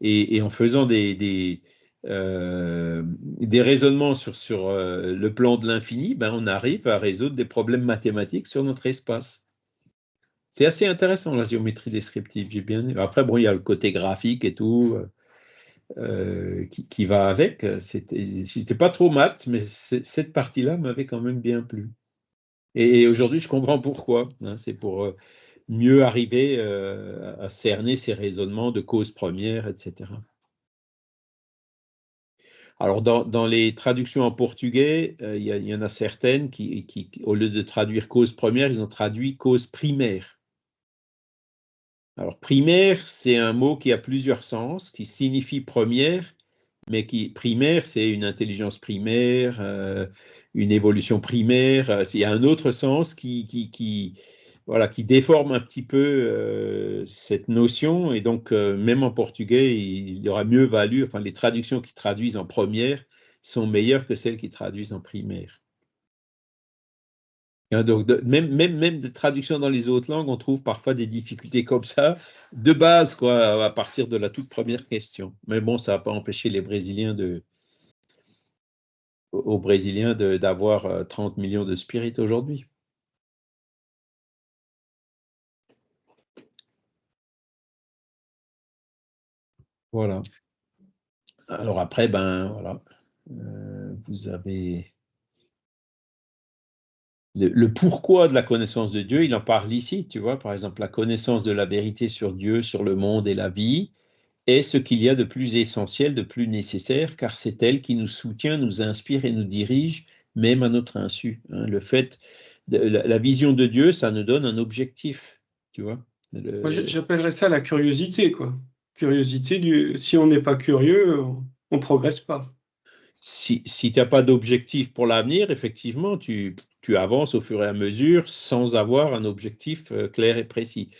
Et en faisant des raisonnements sur le plan de l'infini, ben, on arrive à résoudre des problèmes mathématiques sur notre espace. C'est assez intéressant, la géométrie descriptive. J'ai bien aimé. Après, bon, il y a le côté graphique et tout qui va avec. C'était pas trop maths, mais cette partie-là m'avait quand même bien plu. Et aujourd'hui, je comprends pourquoi. Hein, c'est pour mieux arriver à cerner ces raisonnements de cause première, etc. Alors, dans les traductions en portugais, il y en a certaines qui, au lieu de traduire cause première, ils ont traduit cause primaire. Alors, primaire, c'est un mot qui a plusieurs sens, qui signifie première, mais primaire, c'est une intelligence primaire, une évolution primaire. Il y a un autre sens qui déforme un petit peu cette notion. Et donc, même en portugais, il aurait mieux valu, enfin, les traductions qui traduisent en première sont meilleures que celles qui traduisent en primaire. Donc, même de traduction dans les autres langues, on trouve parfois des difficultés comme ça, de base, quoi, à partir de la toute première question. Mais bon, ça n'a pas empêché les Brésiliens aux Brésiliens d'avoir 30 millions de spirites aujourd'hui. Voilà. Alors après, ben voilà, vous avez le pourquoi de la connaissance de Dieu, il en parle ici, tu vois, par exemple, la connaissance de la vérité sur Dieu, sur le monde et la vie, est ce qu'il y a de plus essentiel, de plus nécessaire, car c'est elle qui nous soutient, nous inspire et nous dirige, même à notre insu. Hein. Le fait, la vision de Dieu, ça nous donne un objectif, tu vois. Moi, j'appellerais ça la curiosité, quoi. Curiosité, si on n'est pas curieux, on ne progresse pas. Si tu n'as pas d'objectif pour l'avenir, effectivement, tu avances au fur et à mesure sans avoir un objectif clair et précis.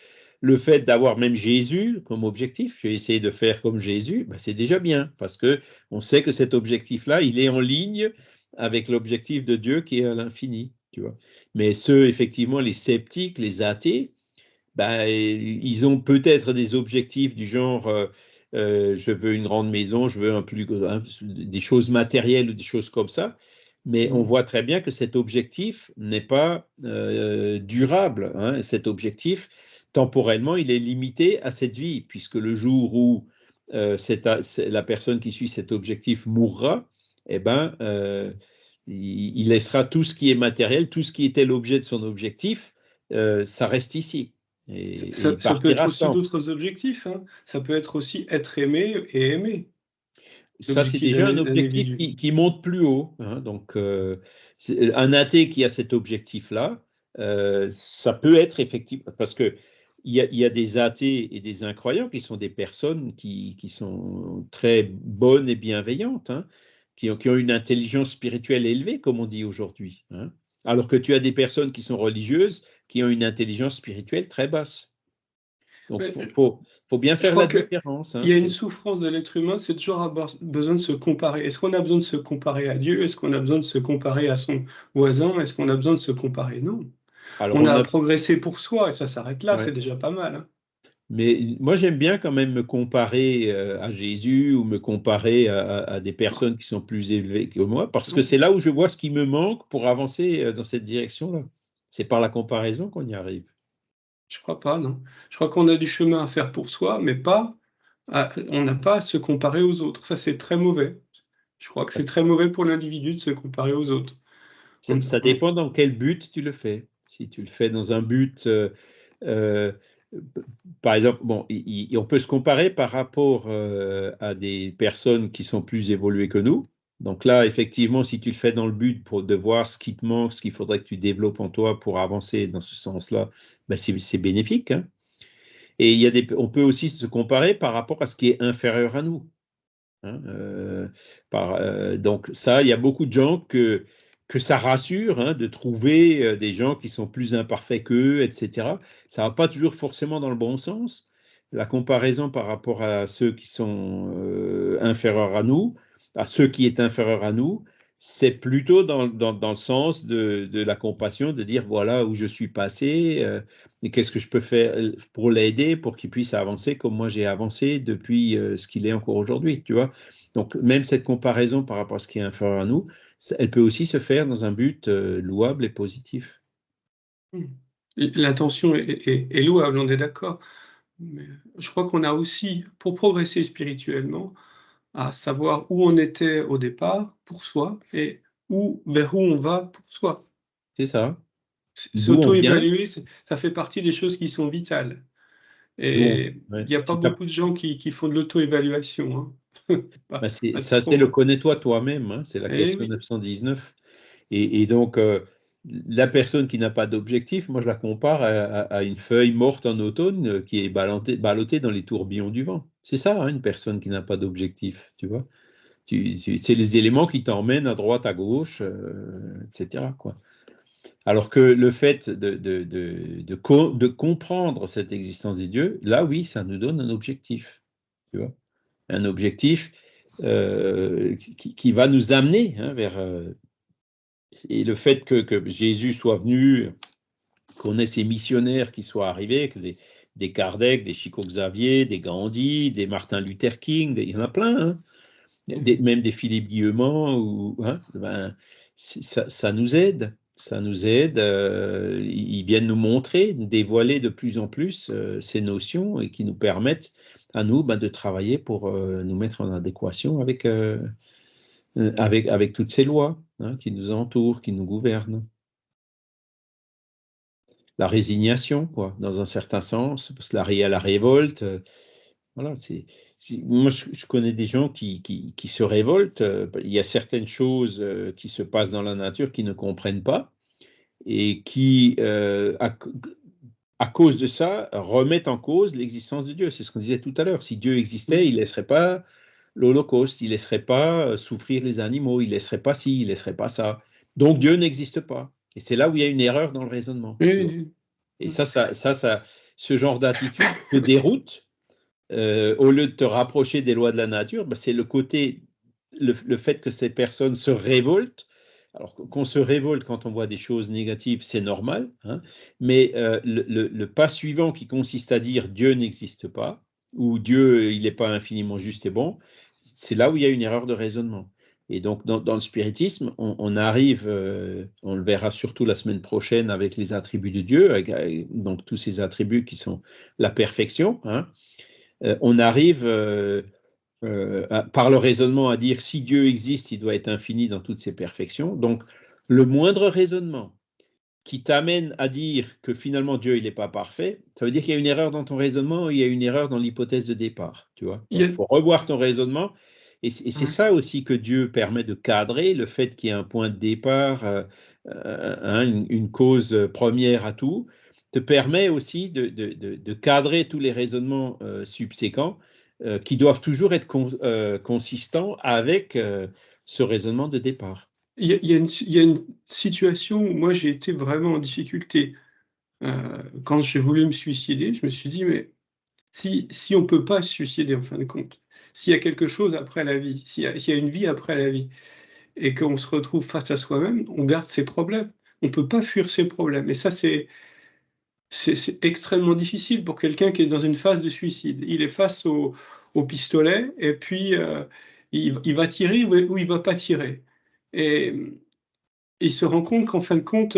Le fait d'avoir même Jésus comme objectif, je vais essayer de faire comme Jésus, ben c'est déjà bien, parce qu'on sait que cet objectif-là, il est en ligne avec l'objectif de Dieu qui est à l'infini. Tu vois. Mais ceux, effectivement, les sceptiques, les athées, ben, ils ont peut-être des objectifs du genre je veux une grande maison, je veux des choses matérielles ou des choses comme ça, mais on voit très bien que cet objectif n'est pas durable. Hein. Cet objectif, temporellement, il est limité à cette vie, puisque le jour où la personne qui suit cet objectif mourra, eh ben, il laissera tout ce qui est matériel, tout ce qui était l'objet de son objectif, ça reste ici. Et ça peut être aussi d'autres objectifs. Hein. Ça peut être aussi être aimé et aimer. Ça, c'est déjà un objectif qui monte plus haut. Hein. Donc, un athée qui a cet objectif-là, ça peut être effectivement, parce que il y a des athées et des incroyants qui sont des personnes qui sont très bonnes et bienveillantes, hein, qui ont une intelligence spirituelle élevée, comme on dit aujourd'hui. Hein. Alors que tu as des personnes qui sont religieuses qui ont une intelligence spirituelle très basse. Donc, il faut bien faire la différence. Hein, il y a une souffrance de l'être humain, c'est toujours avoir besoin de se comparer. Est-ce qu'on a besoin de se comparer à Dieu? Est-ce qu'on a besoin de se comparer à son voisin? Est-ce qu'on a besoin de se comparer? Non. Alors, on a progressé pour soi et ça s'arrête là, c'est déjà pas mal. Hein. Mais moi, j'aime bien quand même me comparer à Jésus ou me comparer à des personnes qui sont plus élevées que moi, parce que c'est là où je vois ce qui me manque pour avancer dans cette direction-là. C'est par la comparaison qu'on y arrive. Je crois pas, non. Je crois qu'on a du chemin à faire pour soi, mais on n'a pas à se comparer aux autres. Ça, c'est très mauvais. Je crois que c'est très mauvais pour l'individu de se comparer aux autres. Ça dépend dans quel but tu le fais. Si tu le fais dans un but, par exemple, bon, on peut se comparer par rapport à des personnes qui sont plus évoluées que nous. Donc là, effectivement, si tu le fais dans le but de voir ce qui te manque, ce qu'il faudrait que tu développes en toi pour avancer dans ce sens-là, ben c'est bénéfique, hein. Et on peut aussi se comparer par rapport à ce qui est inférieur à nous, hein. Donc ça, il y a beaucoup de gens que ça rassure, hein, de trouver des gens qui sont plus imparfaits qu'eux, etc. Ça va pas toujours forcément dans le bon sens. La comparaison par rapport à ceux qui sont inférieurs à nous, à ceux qui est inférieur à nous, c'est plutôt dans le sens de la compassion, de dire voilà où je suis passé, et qu'est-ce que je peux faire pour l'aider, pour qu'il puisse avancer comme moi j'ai avancé depuis ce qu'il est encore aujourd'hui, tu vois. Donc, même cette comparaison par rapport à ce qui est inférieur à nous, elle peut aussi se faire dans un but louable et positif. L'intention est louable, on est d'accord. Mais je crois qu'on a aussi, pour progresser spirituellement, à savoir où on était au départ pour soi et vers où on va pour soi. C'est ça. D'où on vient. S'auto-évaluer, ça fait partie des choses qui sont vitales. Et Ouais. il n'y a pas beaucoup de gens qui font de l'auto-évaluation, hein. Pas Ça, c'est trop. le connais-toi toi-même, hein, c'est la question Oui. 919. Et donc, la personne qui n'a pas d'objectif, moi je la compare à une feuille morte en automne qui est ballottée dans les tourbillons du vent. C'est ça, hein, une personne qui n'a pas d'objectif, tu vois. C'est les éléments qui t'emmènent à droite, à gauche, etc., quoi. Alors que le fait de comprendre cette existence des dieux, là oui, ça nous donne un objectif, tu vois. Un objectif qui va nous amener, hein, vers... et le fait que Jésus soit venu, qu'on ait ces missionnaires qui soient arrivés, des Kardec, des Chico Xavier, des Gandhi, des Martin Luther King, il y en a plein, hein, même des Philippe Guillemot, hein, ben, ça nous aide. Ça nous aide, ils viennent nous montrer, nous dévoiler de plus en plus ces notions et qui nous permettent à nous de travailler pour nous mettre en adéquation avec toutes ces lois, hein, qui nous entourent, qui nous gouvernent. La résignation, quoi, dans un certain sens, parce que la révolte, voilà, moi je connais des gens qui se révoltent. Il y a certaines choses qui se passent dans la nature qu'ils ne comprennent pas et qui, à cause de ça, remettent en cause l'existence de Dieu. C'est ce qu'on disait tout à l'heure. Si Dieu existait, il ne laisserait pas l'Holocauste, il ne laisserait pas souffrir les animaux, il ne laisserait pas ci, il ne laisserait pas ça. Donc Dieu n'existe pas. Et c'est là où il y a une erreur dans le raisonnement. Oui. Et ce genre d'attitude te déroute. Au lieu de te rapprocher des lois de la nature, c'est le fait que ces personnes se révoltent. Alors qu'on se révolte quand on voit des choses négatives, c'est normal, hein, mais le pas suivant qui consiste à dire Dieu n'existe pas, ou Dieu, il n'est pas infiniment juste et bon, c'est là où il y a une erreur de raisonnement. Et donc, dans le spiritisme, on arrive, on le verra surtout la semaine prochaine avec les attributs de Dieu, donc tous ces attributs qui sont la perfection, hein, on arrive par le raisonnement à dire si Dieu existe, il doit être infini dans toutes ses perfections. Donc, le moindre raisonnement qui t'amène à dire que finalement Dieu il n'est pas parfait, ça veut dire qu'il y a une erreur dans ton raisonnement, il y a une erreur dans l'hypothèse de départ. Tu vois, il faut revoir ton raisonnement. Et c'est ça aussi que Dieu permet de cadrer, le fait qu'il y ait un point de départ, une cause première à tout, te permet aussi de cadrer tous les raisonnements subséquents qui doivent toujours être consistants avec ce raisonnement de départ. Il y a une situation où moi j'ai été vraiment en difficulté. Quand j'ai voulu me suicider, je me suis dit: «Mais si on ne peut pas se suicider en fin de compte, s'il y a quelque chose après la vie, s'il y a une vie après la vie et qu'on se retrouve face à soi-même, on garde ses problèmes. On ne peut pas fuir ses problèmes» et ça c'est extrêmement difficile pour quelqu'un qui est dans une phase de suicide. Il est face au pistolet et puis il va tirer ou il va pas tirer. Et il se rend compte qu'en fin de compte,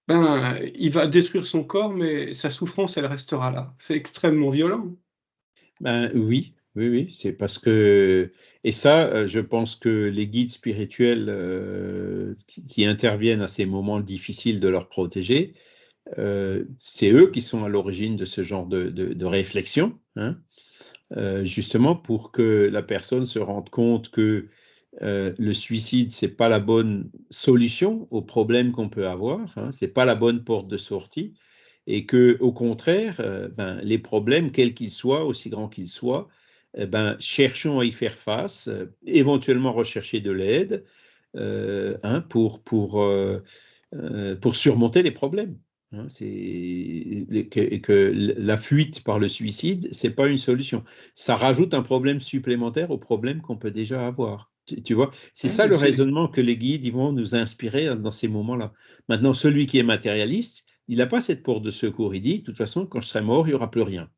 il va détruire son corps, mais sa souffrance, elle restera là. C'est extrêmement violent. Ben, oui, oui, oui, c'est parce que, et ça, je pense que les guides spirituels qui interviennent à ces moments difficiles de leur protéger, c'est eux qui sont à l'origine de ce genre de réflexion, hein, justement pour que la personne se rende compte que le suicide, c'est pas la bonne solution aux problèmes qu'on peut avoir, hein, c'est pas la bonne porte de sortie, et que au contraire, les problèmes, quels qu'ils soient, aussi grands qu'ils soient, cherchons à y faire face, éventuellement rechercher de l'aide, hein, pour surmonter les problèmes. Hein, que la fuite par le suicide, c'est pas une solution. Ça rajoute un problème supplémentaire au problème qu'on peut déjà avoir. Tu vois, c'est ça Ouais, le raisonnement que les guides ils vont nous inspirer dans ces moments-là. Maintenant, celui qui est matérialiste, il n'a pas cette porte de secours. Il dit, de toute façon, quand je serai mort, il n'y aura plus rien.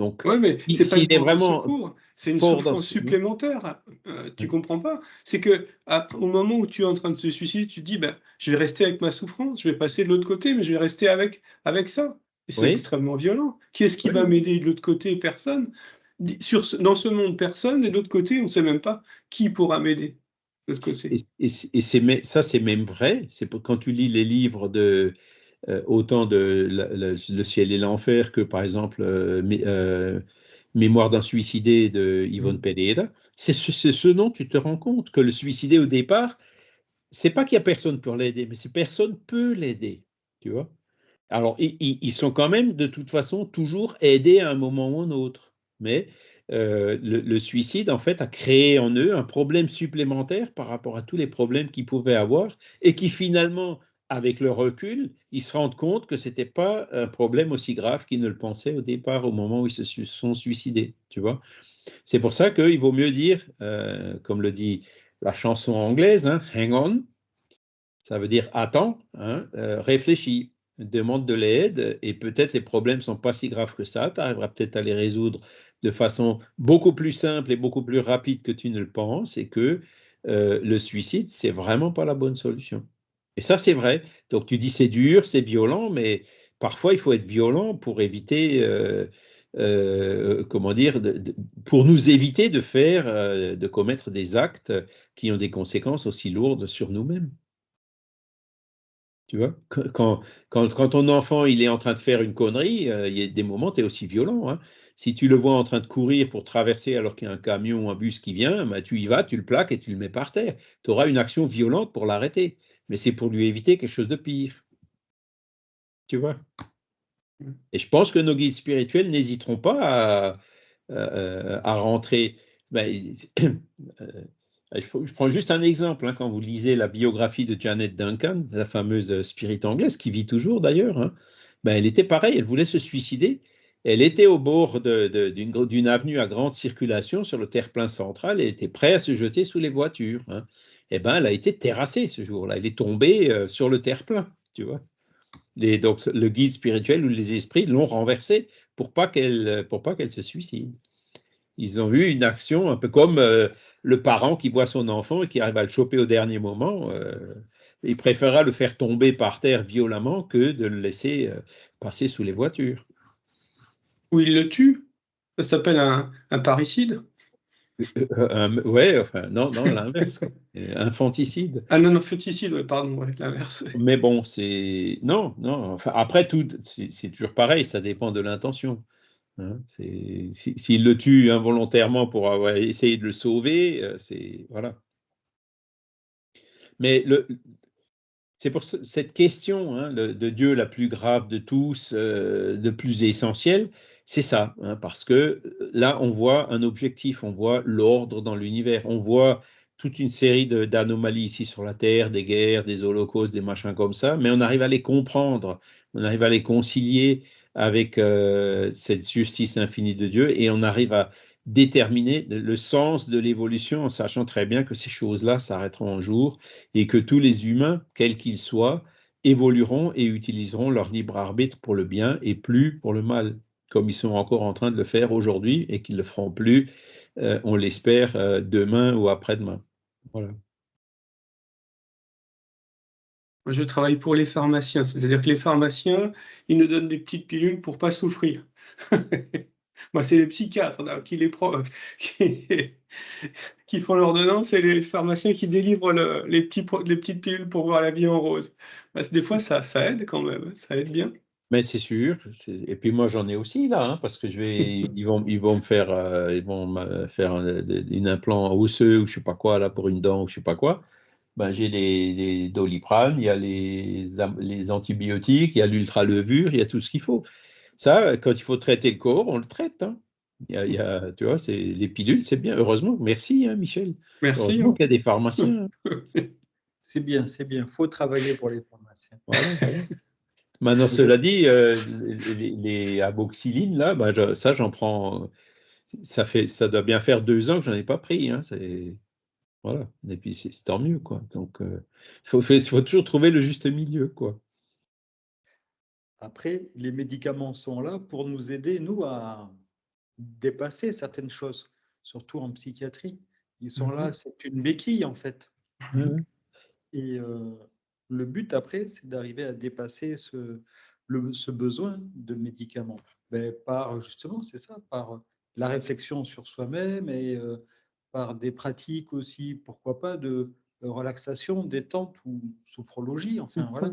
Donc, ouais, mais c'est pas une s'il est porte de vraiment secours, c'est une fort dans souffrance ce... supplémentaire. Tu comprends pas? C'est que au moment où tu es en train de te suicider, tu te dis, je vais rester avec ma souffrance, je vais passer de l'autre côté, mais je vais rester avec ça. Et c'est Oui, extrêmement violent. Qui est-ce qui va oui. m'aider de l'autre côté? Personne. Dans ce monde, personne. Et de l'autre côté, on ne sait même pas qui pourra m'aider de l'autre côté. Ça, c'est même vrai. Quand tu lis les livres de autant de Le ciel et l'enfer que, par exemple, Mémoire d'un suicidé de Yvonne Pereira, c'est ce dont tu te rends compte, que le suicidé, au départ, c'est pas qu'il y a personne pour l'aider, mais c'est personne peut l'aider, tu vois. Alors, ils sont quand même, de toute façon, toujours aidés à un moment ou un autre. Mais le suicide, en fait, a créé en eux un problème supplémentaire par rapport à tous les problèmes qu'ils pouvaient avoir et qui, finalement, avec le recul, ils se rendent compte que ce n'était pas un problème aussi grave qu'ils ne le pensaient au départ, au moment où ils se sont suicidés, tu vois. C'est pour ça qu'il vaut mieux dire, comme le dit la chanson anglaise, hein, hang on, ça veut dire attends, hein, réfléchis, demande de l'aide et peut-être les problèmes ne sont pas si graves que ça. Tu arriveras peut-être à les résoudre de façon beaucoup plus simple et beaucoup plus rapide que tu ne le penses et que le suicide, c'est vraiment pas la bonne solution. Et ça, c'est vrai. Donc tu dis c'est dur, c'est violent, mais parfois il faut être violent pour éviter, comment dire, pour nous éviter de de commettre des actes qui ont des conséquences aussi lourdes sur nous-mêmes. Tu vois, quand ton enfant il est en train de faire une connerie, il y a des moments, tu es aussi violent. Hein. Si tu le vois en train de courir pour traverser alors qu'il y a un camion ou un bus qui vient, tu y vas, tu le plaques et tu le mets par terre. Tu auras une action violente pour l'arrêter. Mais c'est pour lui éviter quelque chose de pire. Tu vois. Et je pense que nos guides spirituels n'hésiteront pas à rentrer. Je prends juste un exemple. Hein, quand vous lisez la biographie de Janet Duncan, la fameuse spirit anglaise, qui vit toujours d'ailleurs, hein, elle était pareille, elle voulait se suicider. Elle était au bord d'une avenue à grande circulation sur le terre-plein central et était prête à se jeter sous les voitures. Hein. Et elle a été terrassée ce jour-là. Elle est tombée sur le terre-plein, tu vois. Donc, le guide spirituel ou les esprits l'ont renversée pour pas qu'elle se suicide. Ils ont eu une action un peu comme le parent qui voit son enfant et qui arrive à le choper au dernier moment. Il préférera le faire tomber par terre violemment que de le laisser passer sous les voitures. Ou il le tue. Ça s'appelle un parricide. Ouais, enfin, non, l'inverse. Infanticide. Ah non, féticide, ouais, pardon, ouais, l'inverse. Mais bon, c'est... Non, enfin, après tout, c'est toujours pareil, ça dépend de l'intention. Hein, s'il le tue involontairement pour avoir essayé de le sauver, c'est... Voilà. Mais c'est pour cette question hein, de Dieu la plus grave de tous, de plus essentielle, c'est ça, hein, parce que là, on voit un objectif, on voit l'ordre dans l'univers, on voit toute une série d'anomalies ici sur la Terre, des guerres, des holocaustes, des machins comme ça, mais on arrive à les comprendre, on arrive à les concilier avec cette justice infinie de Dieu et on arrive à déterminer le sens de l'évolution en sachant très bien que ces choses-là s'arrêteront un jour et que tous les humains, quels qu'ils soient, évolueront et utiliseront leur libre arbitre pour le bien et plus pour le mal, comme ils sont encore en train de le faire aujourd'hui et qu'ils ne le feront plus, on l'espère, demain ou après-demain. Voilà. Moi, je travaille pour les pharmaciens, c'est-à-dire que les pharmaciens, ils nous donnent des petites pilules pour pas souffrir. Moi, c'est les psychiatres là, qui font l'ordonnance et les pharmaciens qui délivrent les petites pilules pour voir la vie en rose. Des fois, ça aide quand même, ça aide bien. Mais c'est sûr. Et puis moi, j'en ai aussi là, hein, parce que ils vont me faire, une implant osseux ou je sais pas quoi là pour une dent ou je sais pas quoi. Ben, j'ai les Doliprane, il y a les antibiotiques, il y a l'ultralevure, il y a tout ce qu'il faut. Ça, quand il faut traiter le corps, on le traite. Hein. Tu vois, les pilules, c'est bien. Heureusement, merci, hein, Michel. Merci. Heureusement qu'il y a des pharmaciens. Hein. C'est bien, c'est bien. Il faut travailler pour les pharmaciens. Voilà. Maintenant, cela dit, les amoxicillines, là, ben, ça, j'en prends. Ça doit bien faire 2 ans que j'en ai pas pris. Hein, voilà. Et puis, c'est tant mieux, quoi. Donc, il faut toujours trouver le juste milieu, quoi. Après, les médicaments sont là pour nous aider, nous, à dépasser certaines choses, surtout en psychiatrie. Ils sont là, c'est une béquille, en fait. Et le but, après, c'est d'arriver à dépasser ce besoin de médicaments. Ben, justement, c'est ça, par la réflexion sur soi-même et par des pratiques aussi, pourquoi pas, de relaxation, détente ou sophrologie, enfin voilà.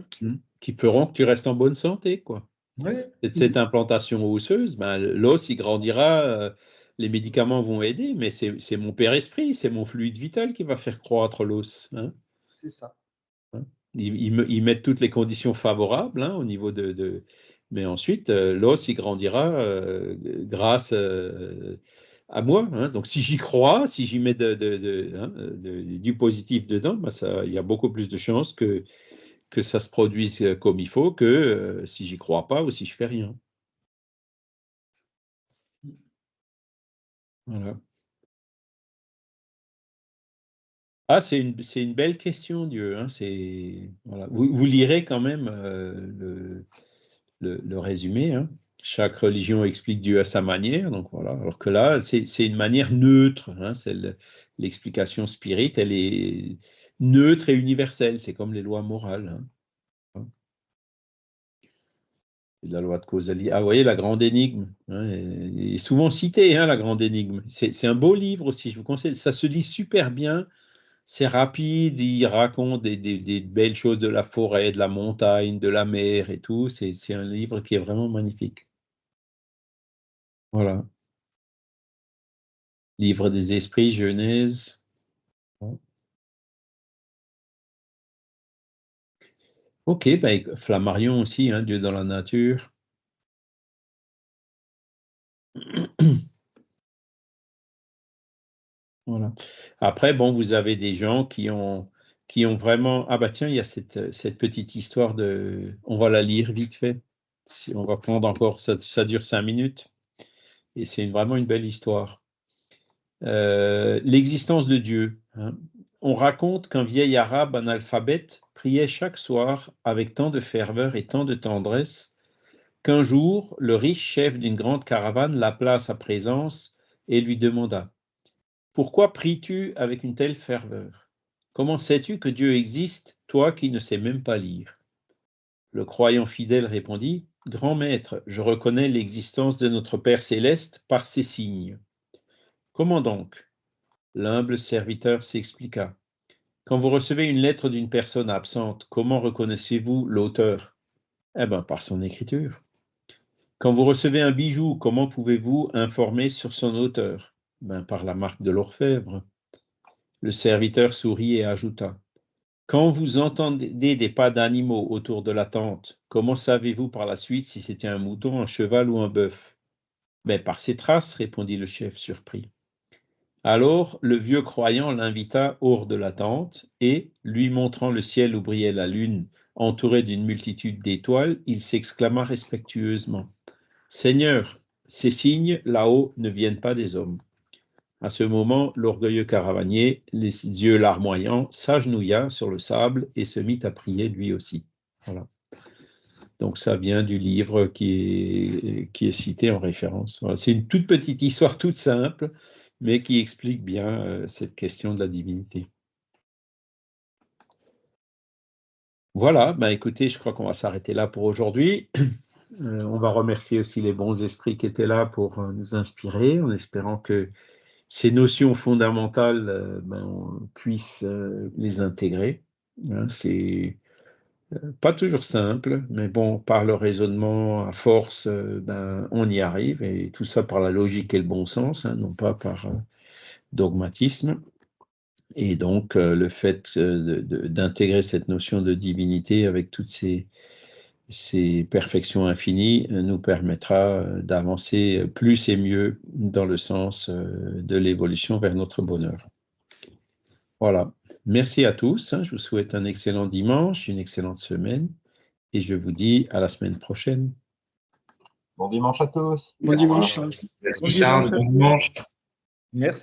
Qui feront que tu restes en bonne santé, quoi. Ouais. Et de cette implantation osseuse, ben, l'os, il grandira, les médicaments vont aider, mais c'est mon père-esprit, c'est mon fluide vital qui va faire croître l'os. Hein. C'est ça. Hein. Ils mettent toutes les conditions favorables, hein, au niveau mais ensuite, l'os, il grandira grâce à moi. Hein. Donc, si j'y crois, si j'y mets du positif dedans, ben il y a beaucoup plus de chances que ça se produise comme il faut que si j'y crois pas ou si je fais rien. Voilà. Ah, c'est une belle question, Dieu. Hein, voilà. Vous lirez quand même le résumé. Hein. Chaque religion explique Dieu à sa manière. Donc voilà. Alors que là, c'est une manière neutre. Hein, l'explication spirite, elle est neutre et universelle. C'est comme les lois morales. Hein. La loi de causalité. Ah, vous voyez, la grande énigme. Hein, est souvent citée, hein, la grande énigme. C'est un beau livre aussi, je vous conseille. Ça se lit super bien. C'est rapide, il raconte des belles choses de la forêt, de la montagne, de la mer et tout. C'est un livre qui est vraiment magnifique. Voilà. Livre des esprits, Genèse. Ok, ben, Flammarion aussi, hein, Dieu dans la nature. Voilà. Après, bon, vous avez des gens qui ont vraiment. Ah bah tiens, il y a cette petite histoire on va la lire vite fait. Si on va prendre encore, ça dure 5 minutes. Et c'est vraiment une belle histoire. L'existence de Dieu. Hein. On raconte qu'un vieil arabe analphabète priait chaque soir avec tant de ferveur et tant de tendresse qu'un jour, le riche chef d'une grande caravane l'appela à sa présence et lui demanda: Pourquoi pries-tu avec une telle ferveur? Comment sais-tu que Dieu existe, toi qui ne sais même pas lire? Le croyant fidèle répondit: Grand maître, je reconnais l'existence de notre Père céleste par ses signes. Comment donc? L'humble serviteur s'expliqua. Quand vous recevez une lettre d'une personne absente, comment reconnaissez-vous l'auteur? Eh bien, par son écriture. Quand vous recevez un bijou, comment pouvez-vous informer sur son auteur? Ben, par la marque de l'orfèvre. Le serviteur sourit et ajouta: Quand vous entendez des pas d'animaux autour de la tente, comment savez-vous par la suite si c'était un mouton, un cheval ou un bœuf? Ben, par ses traces, répondit le chef surpris. Alors le vieux croyant l'invita hors de la tente et, lui montrant le ciel où brillait la lune, entourée d'une multitude d'étoiles, il s'exclama respectueusement: Seigneur, ces signes là-haut ne viennent pas des hommes. À ce moment, l'orgueilleux caravanier, les yeux larmoyants, s'agenouilla sur le sable et se mit à prier lui aussi. Voilà. Donc, ça vient du livre qui est cité en référence. Voilà. C'est une toute petite histoire toute simple, mais qui explique bien cette question de la divinité. Voilà, ben écoutez, je crois qu'on va s'arrêter là pour aujourd'hui. On va remercier aussi les bons esprits qui étaient là pour nous inspirer, en espérant que ces notions fondamentales, on puisse les intégrer. Hein, c'est pas toujours simple, mais bon, par le raisonnement à force, on y arrive, et tout ça par la logique et le bon sens, hein, non pas par dogmatisme. Et donc, le fait d'intégrer cette notion de divinité avec toutes ces perfections infinies nous permettra d'avancer plus et mieux dans le sens de l'évolution vers notre bonheur. Voilà. Merci à tous. Je vous souhaite un excellent dimanche, une excellente semaine, et je vous dis à la semaine prochaine. Bon dimanche à tous. Bon dimanche. Merci Charles, bon dimanche. Merci.